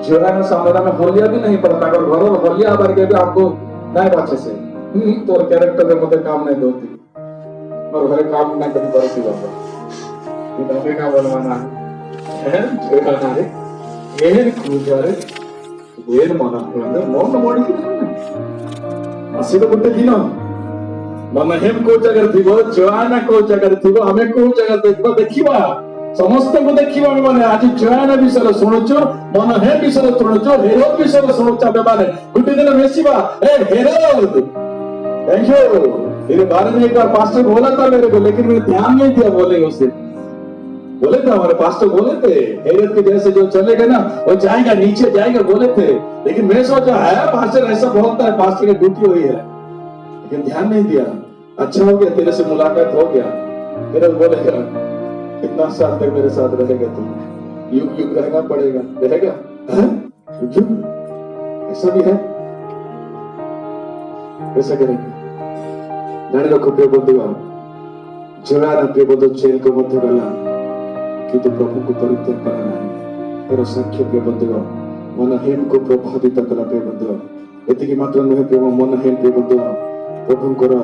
जोराना सामने में हल्ला भी नहीं पर तांकर घर हल्ला बार के भी आपको नहीं बाचे से तोर कैरेक्टर में मते काम नहीं दोती और घरे काम नहीं करी परती बाबा ये तमे का बोलवाना है जोराना रे ये पूजारे ये मना मन मोड़ी कि आसी तो गुटे दिन मन हेम को जगह थिबो जोआना को जगह थिबो हमें को जगह देखबो देखिबा समस्त को देखिबा माने आज जोआना विषय सुनुचो मन हे विषय सुनुचो हेरोद विषय सुनुचा माने गुटे दिन बेसीबा ए हेरोद थैंक यू मेरे बारे में एक बार पास्टर बोला था मेरे को लेकिन मैंने ध्यान नहीं दिया बोले उसे बोले थे हमारे पास्टर बोले थे हेरोद के जैसे जो चलेगा ना वो जाएगा नीचे जाएगा बोले थे लेकिन मैं सोचा है पास्टर ऐसा बोलता है पास्टर की ड्यूटी हुई है लेकिन ध्यान नहीं दिया अच्छा हो गया तेरे से मुलाकात हो गया हेरोद बोलेगा कितना साल तक मेरे साथ रहेगा तुम युग युग रहना पड़ेगा रहेगा ऐसा भी है ऐसा करेंगे जाने रखो प्रिय बंधुगण जोयाना प्रिय बंधु जेल को मध्य गला किंतु प्रभु को परित्याग कला नहीं तेरा साक्ष्य प्रिय बंधुगण मनहेम को प्रभावित कला प्रिय बंधुगण एतिकी मात्र नुहे प्रिय मनहेम प्रिय बंधुगण प्रभुଙ୍କର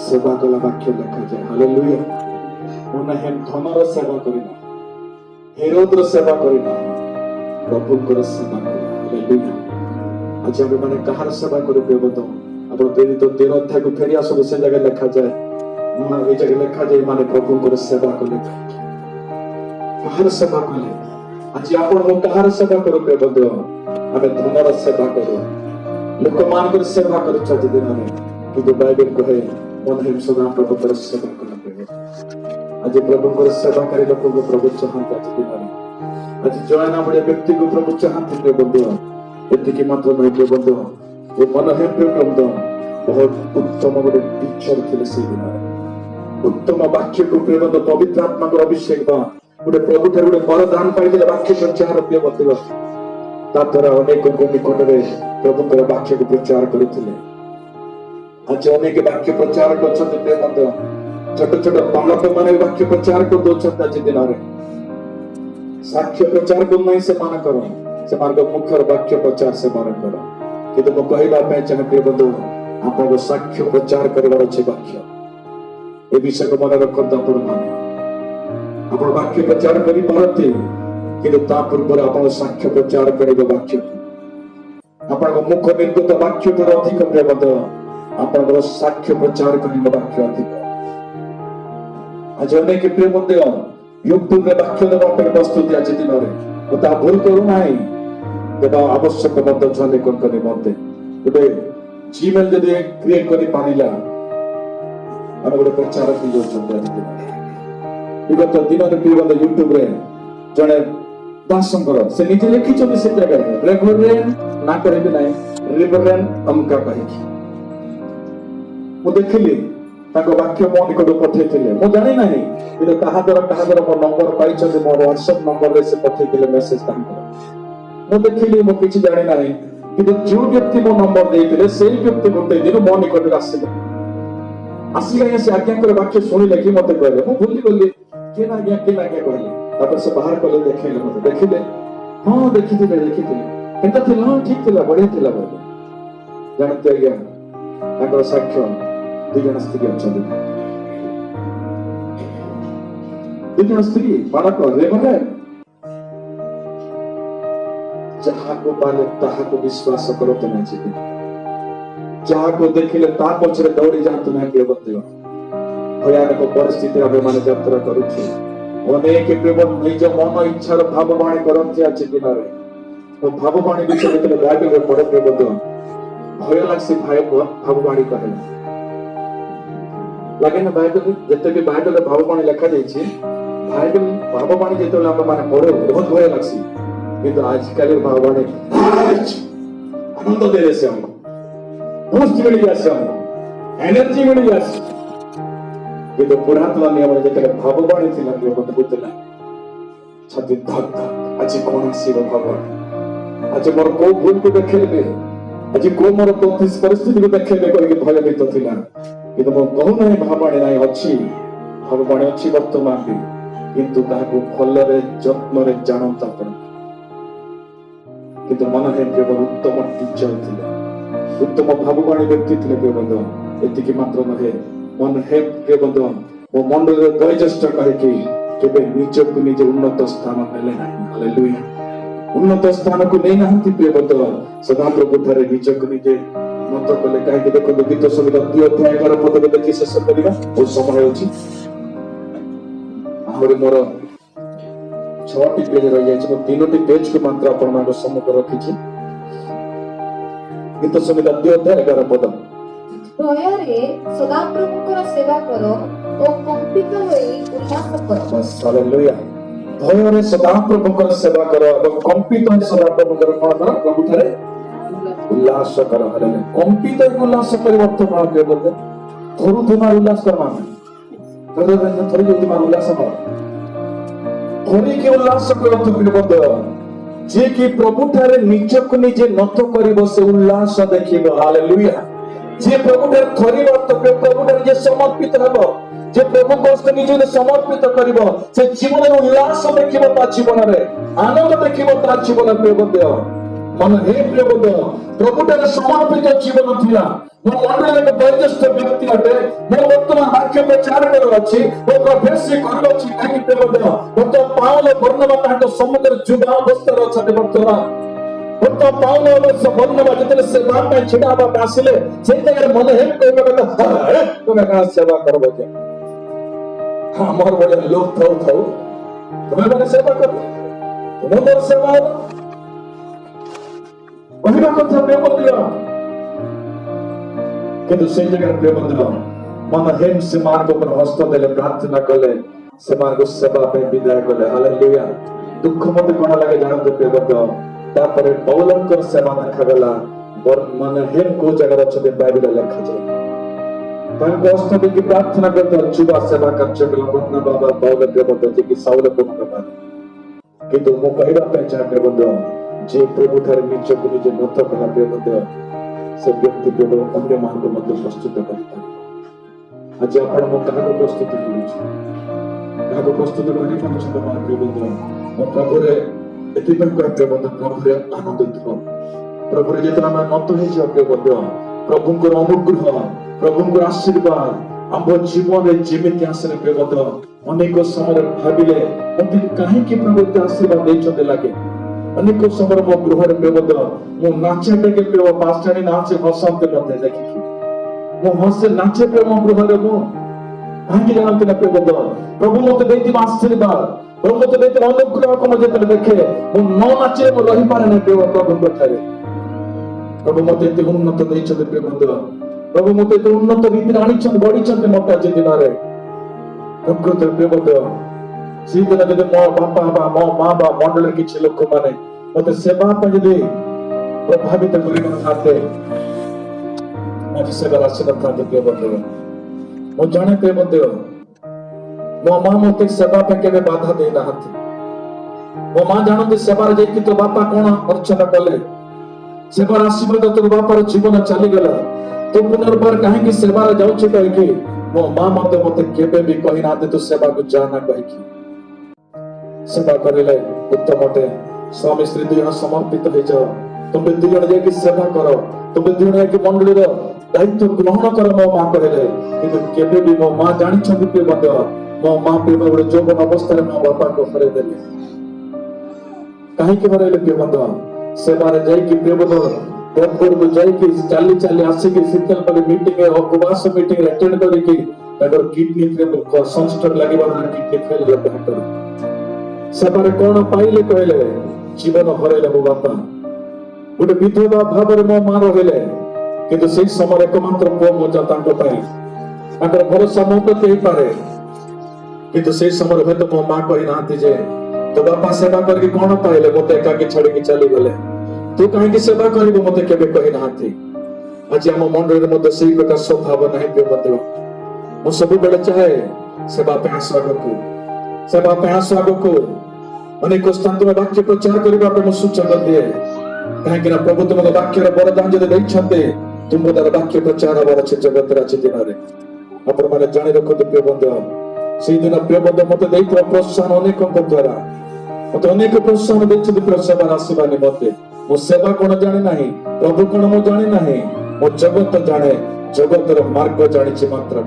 सेवा कला वाक्य लिखा जाए हालेलुया मनहेम धनर सेवा करिना हेरोदर सेवा करिना प्रभुଙ୍କର सेवा करिना हालेलुया आज हम माने कहार सेवा करू प्रिय बंधु अपन तेरी तो 13 अध्याय को फेरी आसो से जगह लिखा जाए मां ए जगह लिखा जाए माने प्रभुଙ୍କର सेवा कले कहार सेवा कले आज आपण हम कहार सेवा करू प्रिय बंधु हमें धनर सेवा करू लोक मानकर सेवा करू छ दिन में कि बाइबल कहे मन हम सदा प्रभुଙ୍କର सेवा करू आज प्रभुଙ୍କର सेवा करे लोक को प्रभु चाहते आज दिन में आज जयना बड़े व्यक्ति को प्रभु चाहते प्रिय बंधु एतिकी मात्र नहीं प्रिय बंधु ये मन है प्रिय बंधु बहुत उत्तम बड़े टीचर थे से दिन उत्तम वाक्य को प्रिय बंधु पवित्र आत्मा को अभिषेक बा गोटे प्रभु ठार गोटे वरदान पाइले वाक्य प्रचार प्रिय बंधु ता द्वारा अनेक को निकट रे प्रभुଙ୍କର वाक्य को प्रचार करथिले आज अनेक वाक्य प्रचार करछते प्रिय बंधु छोट छोट बालक माने वाक्य प्रचार को दोछत आज दिन रे साक्ष्य प्रचार को नहीं से मान करो से मार्ग मुख्य वाक्य प्रचार से मान करो कि तुम कहबा पे चाहे प्रिय बंधु आपको साक्ष्य प्रचार करिवार अछि वाक्य ए विषय को मन रखत आपण माने आपण वाक्य प्रचार करि पारते किंतु ता पूर्व आपण साक्ष्य प्रचार करिबो वाक्य आपण मुख निर्गत वाक्य तर अधिक प्रेमद आपण साक्ष्य प्रचार करिबो वाक्य अधिक आज अनेक प्रेमद यूट्यूब रे वाक्य देबा पर प्रस्तुति आज दिन रे ता भूल करू नाही देबा आवश्यक मत जने कोन करे मते गोटे जीमेल जदि क्रिएट करि पानिला हम गोटे प्रचार की जोचन विगत दिन रे प्रेमद यूट्यूब रे जने दासंकर से निजे लिखि चली से जगह रे रेवरेंड ना करे भी नाही रेवरेंड अमका कहि मु देखिली ताको वाक्य मो निकट पठेइथिले मु जानि नाही कि कहा दर मो नंबर पाइछ जे मो WhatsApp नंबर रे से पठेइथिले मेसेज तांको मु देखिली मु किछि जानि नाही कि जो व्यक्ति मो नंबर देइथिले सेही व्यक्ति गोटे दिन मो निकट आसीले आसीले से आज्ञा कर वाक्य सुनिले कि मते कहले मु भूली गली के ना आज्ञा कहले तापर से बाहर कले देखैले मते देखिले हां देखिथिले केनता थिला हां ठीक थिला बढ़िया थिला बोले जानते आज्ञा ताकर साक्ष्य दुजन स्त्री अछंदी दुजन स्त्री बालक रेवरे जहाँ को पाले ताहा को विश्वास करो तो नहीं जीते जहाँ को देखिले ता पछरे दौड़ी जातु नहीं के बंदियो भयानक परिस्थिति आबे माने यात्रा करूछि अनेक केवल निज मन इच्छार भाववाणी करन्ति आज दिन रे ओ भाववाणी विषय में बाइबल रे पढ़े केवल भय लागसी भाववाणी कहे लगे ना बाइबल जते भी बाइबल रे भाववाणी लिखा जायछि बाइबल भाववाणी जेते हम माने पढ़ो बहुत भय लागसी किंतु आजकल भाववाणी आनंद दे रहे हम बूस्ट मिल जासे हम एनर्जी मिल जासे किंतु पुरातन नियम जेते भाववाणी थिला के मत बुझला छाती धक धक आज कोन आसीबो भगवान आज मोर को भूल को देखलेबे आज को मोर को परिस्थिति को देखलेबे कोइ भयभीत थिला किंतु मो कहू नाही भाववाणी नाही अछि भाववाणी अछि वर्तमान भी किंतु ताको फलरे जत्न रे जानता पड़ किंतु मन है केवल उत्तम टीचर थिले उत्तम भाववाणी व्यक्ति थिले केवल एतिकी मात्र नहे मन है केवल वो मंडल वयोज्येष्ठ कहे कि केबे निज को निज उन्नत स्थान नेले नाही हालेलुया उन्नत स्थान को नै नाहंती केवल सदा प्रभु धरे निज को निजे मत कले काहे कि देखो गीत संगीत 2 अध्याय 11 पद देखि शेष करिबा ओ समय होची हमरे मोर 6टी पेज रह जाय छ 3टी पेज को मात्र अपन माको सम्मुख रखि छी गीत संगीत 2 अध्याय 11 पद भୟରେ ସଦାପ୍ରଭୁଙ୍କର ସେବା କର ଓ କମ୍ପିତ ହୋଇ ଉଲ୍ଲାସ କର ହାଲେଲୁୟା ଭୟରେ ସଦାପ୍ରଭୁଙ୍କର ସେବା କର ଏବଂ କମ୍ପିତ ହୋଇ ସଦାପ୍ରଭୁଙ୍କର କଣ କର ପ୍ରଭୁଠାରେ उल्लास कर हले कंपित उल्लास कर अर्थ भाव के बोलते थोरू तुम्हारा उल्लास कर मान थोड़ी जो तुम्हारा उल्लास कर थोड़ी के उल्लास कर अर्थ के बोलते जे कि प्रभु थारे निज को निजे नत करिवो से उल्लास देखिबो हालेलुया जे प्रभु थारे थोड़ी अर्थ प्रभु थारे जे समर्पित हबो जे प्रभु को निजे समर्पित करिवो से जीवन रे उल्लास देखिबो ता जीवन रे आनंद देखिबो ता जीवन रे बोलते मन हे प्रभु तार समर्पित जीवन थिला मो मंडल एक वयोज्येष्ठ व्यक्ति अटे मो वर्तमान वाक्य प्रचार कर अछि ओ प्रोफेस कर अछि काकी प्रभु तो पाउल वर्णमा ताको समुद्र जुगा अवस्था अछि वर्तमान तो पाउल वर्णमा जतले सेवा पे छिडा बा आसिले से जगह मन हे कहबे त तुमे का सेवा करबो के हां मोर बड़े लोग थौ तुमे माने सेवा कर तुमे मोर सेवा कहना कथा प्रेम दिया किंतु से जगह प्रेम दिला मन हेम से मार्ग पर हस्त देले प्रार्थना कले से मार्ग सेवा पे विदाय कले हालेलुया दुख मत कोन लागे जानते प्रेम दिया तापरे पौलंकर सेवा देखा गला मन हेम को जगह अछि बाइबल लिखा जाय तांको हस्त दे की प्रार्थना करते जुबा सेवा कार्य के बंधन बाबा पौल प्रेम दिया कि साउल को बाबा किंतु मो कहबा पे चाहे प्रेम दिया जे प्रभु थारे निज को निज नत कला प्रेम से व्यक्ति केवल अन्य मान को मध्य प्रस्तुत करता आज आपण मो कहा को प्रस्तुत करू कहा को प्रस्तुत करी पछ तो मान प्रेम मो प्रभु रे एति पर को प्रेम प्रभु रे आनंदित हो प्रभु रे जेतना नत हे जे प्रेम प्रभुଙ୍କର ଅନୁଗ୍ରହ ପ୍ରଭୁଙ୍କର ଆଶୀର୍ବାଦ ଆମ ଜୀବନରେ ଯେମିତି ଆସିଲେ ପ୍ରେମତ ଅନେକ ସମୟରେ ଭାବିଲେ ମତେ କାହିଁକି ପ୍ରଭୁ ଏତେ ଆଶୀର୍ବାଦ ଦେଇଛନ୍ତି ଲାଗେ। ଅନେକ ସମୟରେ ମୋ ଗୃହରେ ପ୍ରେମତ ମୁଁ ନାଚେ ଟିକେ ପ୍ରେମ ପାଷ୍ଟାଣି ନାଚେ ହସନ୍ତି ମତେ ଦେଖିକି ମୁଁ ହସେ ନାଚେ ପ୍ରେମ ଗୃହରେ ମୁଁ କାହିଁକି ଜାଣନ୍ତି ନା ପ୍ରେମତ ପ୍ରଭୁ ମତେ ଦେଇଥିବା ଆଶୀର୍ବାଦ ପ୍ରଭୁ ମତେ ଦେଇଥିବା ଅନୁଗ୍ରହକୁ ମୁଁ ଯେତେବେଳେ ଦେଖେ ମୁଁ ନ ନାଚିଲେ ମୁଁ ରହିପାରେ ନା ପ୍ରେମ ପ୍ରଭୁଙ୍କ ଠାରେ। ପ୍ରଭୁ ମତେ ଏତେ ଉନ୍ନତ ଦେଇଛନ୍ତି ପ୍ରେମତ ପ୍ରଭୁ ମତେ ଏତେ ଉନ୍ନତ ରୀତିରେ ଆଣିଛନ୍ତି ବଢିଛନ୍ତି ମତେ ଆଜି ଦିନରେ ପ୍ରକୃତ ପ୍ରେମତ ସେଇଦିନ ଯଦି ମୋ ବାପା ବା ମୋ ମା ବା ମଣ୍ଡଳୀର କିଛି ଲୋକମାନେ ମତେ ସେବା ପାଇଁ ଯଦି ପ୍ରଭାବିତ କରିନଥାନ୍ତେ ଆଜି ସେବାରେ ଆସିନଥାନ୍ତେ ପ୍ରେମତ। ମୁଁ ଜାଣେ ପ୍ରେମତ ମୋ ମା ମତେ ସେବା ପାଇଁ କେବେ ବାଧା ଦେଇନାହାନ୍ତି। ମୋ ମା ଜାଣନ୍ତି ସେବାରେ ଯାଇକି ତୋ ବାପା କଣ ଅର୍ଚ୍ଚନା କଲେ ସେବାର ଆଶୀର୍ବାଦ ତୋର ବାପାର ଜୀବନ ଚାଲିଗଲା ତୁ ପୁନର୍ବାର କାହିଁକି ସେବାରେ ଯାଉଛୁ କହିକି ମୋ ମା ମତେ କେବେ ବି କହିନାହାନ୍ତି ତୁ ସେବାକୁ ଯା ନା କହିକି। ସେବା କରିଲେ ଉତ୍ତମ ଅଟେ। ସ୍ୱାମୀ ସ୍ତ୍ରୀ ଦୁଇ ଜଣ ସମର୍ପିତ ହେଇଯାଅ ତୁମେ ଦୁଇ ଜଣ ଯାଇକି ସେବା କର ତୁମେ ଦୁଇ ଜଣ ଯାଇକି ମଣ୍ଡଳୀର ଦାୟିତ୍ୱ ଗ୍ରହଣ କର ମୋ ମା କହିଲେ। କିନ୍ତୁ କେବେ ବି ମୋ ମା ଜାଣିଛନ୍ତି ପ୍ରିୟ ବନ୍ଧୁ ମୋ ମା ପ୍ରିୟ ଗୋଟେ ଯୌବନ ଅବସ୍ଥାରେ ମୋ ବାପାଙ୍କୁ ହରେଇ ଦେଲେ। କାହିଁକି ହରେଇଲେ ପ୍ରିୟ ବନ୍ଧୁ ସେବାରେ ଯାଇକି ପ୍ରିୟ ବନ୍ଧୁ ଦେବପୁରକୁ ଯାଇକି ଚାଲି ଚାଲି ଆସିକି ଶୀତଳ ପରେ ମିଟିଂ ଉପବାସ ମିଟିଂ ଆଟେଣ୍ଡ କରିକି ତାଙ୍କର କିଡନୀ ସଂସ୍ଟ୍ରୋକ ଲାଗିବାର କିଡନୀ ଫେଲ କରି ସେବାରେ କଣ ପାଇଲେ କହିଲେ ଜୀବନ ହରେଇଲେ ମୋ ବାପା। ଗୋଟେ ବିଧବା ଭାବରେ ମୋ ମା ରହିଲେ କିନ୍ତୁ ସେଇ ସମୟରେ ଏକମାତ୍ର ପୁଅ ମୋ ତାଙ୍କ ପାଇଁ ତାଙ୍କର ଭରସା ମୋ ପ୍ରତି ହେଇପାରେ କିନ୍ତୁ ସେଇ ସମୟରେ ହୁଏତ ମୋ ମା କହିନାହାନ୍ତି ଯେ ତୋ ବାପା ସେବା କରିକି କଣ ପାଇଲେ ମତେ ଏକାକି ଛାଡିକି ଚାଲିଗଲେ ତୁ କାହିଁକି ସେବା କରିବୁ ମତେ କେବେ କହିନାହାନ୍ତି। ଆଜି ଆମ ମଣ୍ଡଳୀରେ ମଧ୍ୟ ସେଇ ପ୍ରକାର ସ୍ୱଭାବ ନାହିଁ ପ୍ରିୟ ବନ୍ଧୁ। ମୁଁ ସବୁବେଳେ ଚାହେଁ ସେବା ପାଇଁ ଆସ ଆଗକୁ ସେବା ପାଇଁ ଆସ ଆଗକୁ ଅନେକ ସ୍ଥାନ ତୁମେ ବାକ୍ୟ ପ୍ରଚାର କରିବା ପାଇଁ ମୁଁ ସୂଚନା ଦିଏ କାହିଁକି ନା ପ୍ରଭୁ ତୁମର ବାକ୍ୟର ବରଦାନ ଯଦି ଦେଇଛନ୍ତି ତୁମ ଦ୍ୱାରା ବାକ୍ୟ ପ୍ରଚାର ହବାର ଅଛି ଜଗତରେ ଆଜି ଦିନରେ। ଆପଣ ମାନେ ଜାଣି ରଖନ୍ତୁ ପ୍ରିୟ ବନ୍ଧୁ ସେଇଦିନ ପ୍ରିୟ ବନ୍ଧୁ ମତେ ଦେଇଥିବା ପ୍ରୋତ୍ସାହନ ଅନେକଙ୍କ ଦ୍ୱାରା ମତେ ଅନେକ ପ୍ରୋତ୍ସାହନ ଦେଇଛନ୍ତି ପ୍ରିୟ ସେବାରେ ଆସିବା ନିମନ୍ତେ। ମୁଁ ସେବା କଣ ଜାଣି ନାହିଁ ପ୍ରଭୁ କଣ ମୁଁ ଜାଣି ନାହିଁ ମୁଁ ଜଗତ ଜାଣେ ଜଗତର ମାର୍ଗ ଜାଣିଛି ମାତ୍ର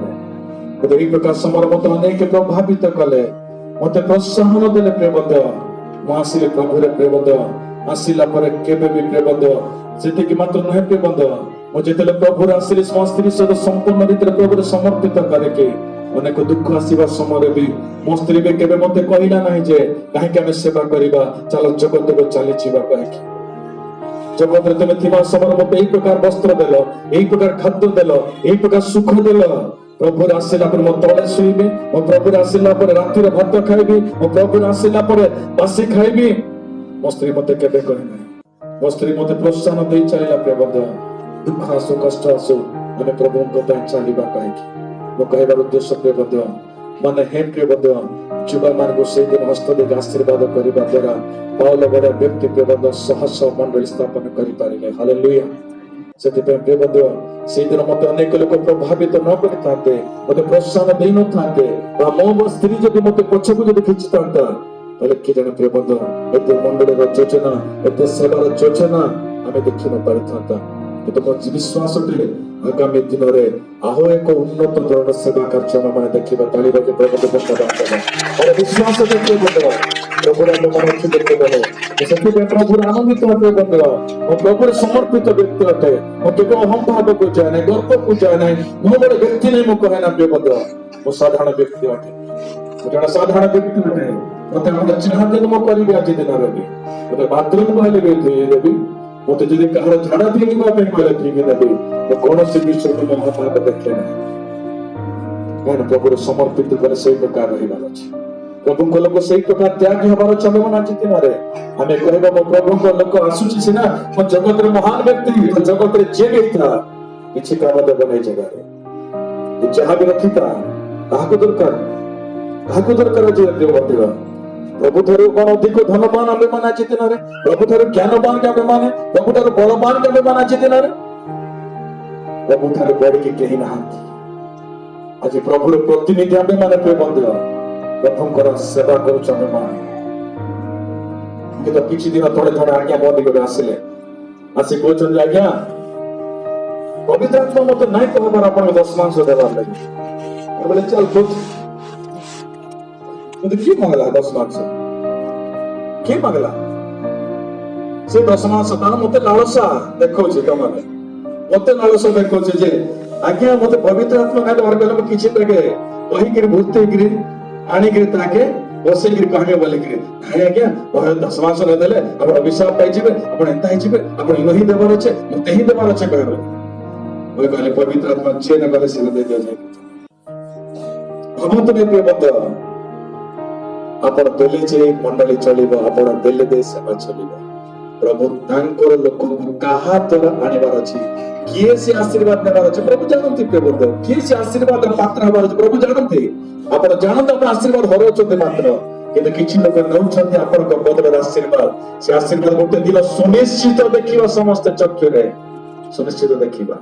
ମତେ ଏଇ ପ୍ରକାର ସମୟରେ ମତେ ଅନେକ ପ୍ରଭାବିତ କଲେ ମତେ ପ୍ରୋତ୍ସାହନ ଦେଲେ ପ୍ରିୟ ବନ୍ଧୁ। ମୁଁ ଆସିଲି ପ୍ରଭୁରେ ପ୍ରିୟ ବନ୍ଧୁ ଆସିଲା ପରେ କେବେ ବି ପ୍ରିୟ ବନ୍ଧୁ ସେତିକି ମାତ୍ର ନୁହେଁ ପ୍ରିୟ ବନ୍ଧୁ ମୁଁ ଯେତେବେଳେ ପ୍ରଭୁରେ ଆସିଲି ମୋ ସ୍ତ୍ରୀ ସହିତ ସମ୍ପୂର୍ଣ୍ଣ ରୀତିରେ ପ୍ରଭୁରେ ସମର୍ପିତ କରିକି ଅନେକ ଦୁଃଖ ଆସିବା ସମୟରେ ବି ମୋ ସ୍ତ୍ରୀ ବି କେବେ ମତେ କହିଲା ନାହିଁ ଯେ କାହିଁକି ଆମେ ସେବା କରିବା ଚାଲ ଜଗତକୁ ଚାଲିଯିବା କହିକି। ଜଗତରେ ତୁମେ ଥିବା ସମୟରେ ମତେ ଏଇ ପ୍ରକାର ବସ୍ତ୍ର ଦେଲ ଏଇ ପ୍ରକାର ଖାଦ୍ୟ ଦେଲ ଏଇ ପ୍ରକାର ସୁଖ ଦେଲ ପ୍ରଭୁରେ ଆସିଲା ପରେ ମୋ ତଳେ ଶୋଇବି ମୋ ପ୍ରଭୁରେ ଆସିଲା ପରେ ରାତିରେ ଭାତ ଖାଇବି ମୋ ପ୍ରଭୁରେ ଆସିଲା ପରେ ବାସି ଖାଇବି। ମୋ ସ୍ତ୍ରୀ ମତେ କେବେ କହିନାହିଁ ମୋ ସ୍ତ୍ରୀ ମତେ ପ୍ରୋତ୍ସାହନ ଦେଇ ଚାଲିଲା ପ୍ରିୟ ବନ୍ଧୁ ଦୁଃଖ ଆସୁ କଷ୍ଟ ଆସୁ ଆମେ ପ୍ରଭୁଙ୍କ ପାଇଁ ଚାଲିବା କହିକି। ମୁଁ କହିବାର ଉଦ୍ଦେଶ୍ୟ ପ୍ରିୟ ବନ୍ଧୁ ମାନେ ହେ ପ୍ରିୟ ବନ୍ଧୁ ଯୁବମାନଙ୍କୁ ସେଇଦିନ ହସ୍ତ ଦେଇକି ଆଶୀର୍ବାଦ କରିବା ଦ୍ୱାରା ପାଉଲ ଭଳିଆ ବ୍ୟକ୍ତି ପ୍ରିୟ ବନ୍ଧୁ ଶହ ଶହ ମଣ୍ଡଳୀ ସ୍ଥାପନ କରିପାରିଲେ ହାଲେଲୁୟା। ସେଥିପାଇଁ ପ୍ରିୟ ବନ୍ଧୁ ସେଇଦିନ ମତେ ଅନେକ ଲୋକ ପ୍ରଭାବିତ ନ କରିଥାନ୍ତେ ମତେ ପ୍ରୋତ୍ସାହନ ଦେଇନଥାନ୍ତେ ବା ମୋ ସ୍ତ୍ରୀ ଯଦି ମତେ ପଛକୁ ଯଦି ଖିଚିଥାନ୍ତା ତାହେଲେ କିଏ ଜାଣେ ପ୍ରିୟ ବନ୍ଧୁ ଏତେ ମଣ୍ଡଳୀର ଯୋଜନା ଏତେ ସେବାର ଯୋଜନା ଆମେ ଦେଖି ନ ପାରିଥାନ୍ତା। କିନ୍ତୁ ମୋ ବିଶ୍ୱାସଟିରେ ଆଗାମୀ ଦିନରେ ଆହୁ ଏକ ଉନ୍ନତ ଧରଣର ସେବା କାର୍ଯ୍ୟ ଆମେ ଦେଖିବା ତାଳିବାକୁ ପ୍ରଭୁଙ୍କୁ ଧନ୍ୟବାଦ ଦେବା ମୋର ବିଶ୍ୱାସ ଦେଖିବେ ବନ୍ଧୁ ପ୍ରଭୁର ଆମ ମନ ଅଛି ଦେଖିବେ ସେଥିପାଇଁ ପ୍ରଭୁର ଆନନ୍ଦିତ ଅଟେ ବନ୍ଧୁ ମୁଁ ପ୍ରଭୁର ସମର୍ପିତ ବ୍ୟକ୍ତି ଅଟେ ମୁଁ କେବେ ଅହଂଭାବକୁ ଯାଏ ନାହିଁ ଗର୍ବକୁ ଯାଏ ନାହିଁ ମୁଁ ଗୋଟେ ବ୍ୟକ୍ତି ନାହିଁ ମୁଁ କହେ ନା ପ୍ରିୟ ବନ୍ଧୁ ମୁଁ ସାଧାରଣ ବ୍ୟକ୍ତି ଅଟେ ମୁଁ ଜଣେ ସାଧାରଣ ବ୍ୟକ୍ତି ଅଟେ ମତେ ମତେ ଯାହା ଦିନ ମୁଁ କରିବି ଆଜି ଦିନରେ ବି ମତେ ବାଥରୁମ କହିଲେ ବି ଦେବି ମତେ ଯଦି କାହାର ଝାଡା ଫିଙ୍ଗିବା ପାଇଁ କହିଲେ ଫିଙ୍ଗି ଦେବି ମୁଁ କୌଣସି ବିଷୟକୁ ମୋ ମନରେ ଦେଖେ ନାହିଁ କାରଣ ପ୍ରଭୁର ସମର୍ପିତ ପରେ ସେଇ ପ୍ରକାର ରହିବାର ଅଛି ପ୍ରଭୁଙ୍କ ଲୋକ ସେଇ ପ୍ରକାର ତ୍ୟାଗୀ ହବାର ଅଛି ଆମେ ଆଜି ଦିନରେ ଆମେ କହିବା ମୋ ପ୍ରଭୁଙ୍କ ଲୋକ ଆସୁଛି ସିନା ମୋ ଜଗତରେ ମହାନ ବ୍ୟକ୍ତି ଜଗତରେ ଯିଏ ହେଇଥା କିଛି କାମ ଦେବ ନାହିଁ ଜାଗାରେ ଯାହା ବି ରଖିଥା କାହାକୁ ଦରକାର ଆଜି ପ୍ରିୟ ବନ୍ଧୁ ପ୍ରଭୁ ଠାରୁ କଣ ଅଧିକ ଧନବାନ ଆମେ ମାନେ ଆଜି ଦିନରେ ପ୍ରଭୁ ଠାରୁ ଜ୍ଞାନବାନ କେ ଆମେ ମାନେ ପ୍ରଭୁ ଠାରୁ ବଳବାନ କେ ଆମେ ମାନେ ଆଜି ଦିନରେ ପ୍ରଭୁ ଠାରୁ ବଢିକି କେହି ନାହାନ୍ତି। ଆଜି ପ୍ରଭୁର ପ୍ରତିନିଧି ଆମେ ମାନେ ପ୍ରିୟ ବନ୍ଧୁ ପ୍ରଭୁଙ୍କର ସେବା କରୁଛୁ ଆମେ ମାନେ କିନ୍ତୁ କିଛି ଦିନ ତଳେ ଜଣେ ଆଜ୍ଞା ମୋ ନିକଟରେ ଆସିଲେ ଆସି କହୁଛନ୍ତି ଆଜ୍ଞା पवित्र आत्मा मते नहीं कहबार अपन 10 मांस देबार लागि बोले चल खुद तो की मांगला 10 मांस की मांगला से 10 मांस ता मते लालसा देखो जे तमने मते लालसा देखो जे आज्ञा मते पवित्र आत्मा का द्वार कलम किछि तके कहि गिर भूते गिर आनी गिर ताके बसे गिर कहने वाले गिर नाही आज्ञा बहुत 10 मांस न देले अपन अभिशाप पाइ जिबे अपन एता hi जिबे अपन इनहि देबार अछि मते ही देबार अछि कहबे बोले कहले पवित्र आत्मा जे न गले से दे दिया जाए भगवत ने प्रिय बंधु आपण देले जे मंडली चलिबो आपण देले दे सेवा चलिबो प्रभु तांकर लोक को कहा तोरा आनिबार अछि किए से आशीर्वाद नेबार अछि प्रभु जानନ୍ତି प्रिय बंधु किए से आशीर्वाद पात्र हबार अछि प्रभु जानନ୍ତି आपण जानନ୍ତି आपण आशीर्वाद हरोचते मात्र किंतु किछि लोक नउछନ୍ତି आपण को बदल आशीर्वाद से आशीर्वाद गोटे दिन सुनिश्चित देखिबा समस्त चक्षुरे सुनिश्चित देखिबा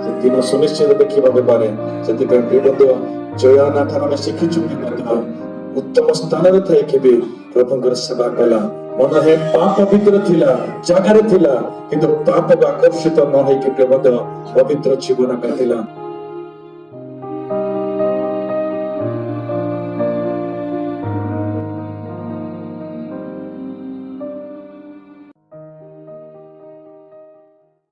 से दिन सुनिश्चित देखिबा बेपारे सेति प्रिय बंधु जयाना ठार में शिखिछु कि उत्तम स्थान रे थाए केबे प्रभुଙ୍କର सेवा कला मन है पाप भीतर थिला जगह रे थिला किंतु पाप आकर्षित न होई के प्रभु पवित्र जीवन काटिला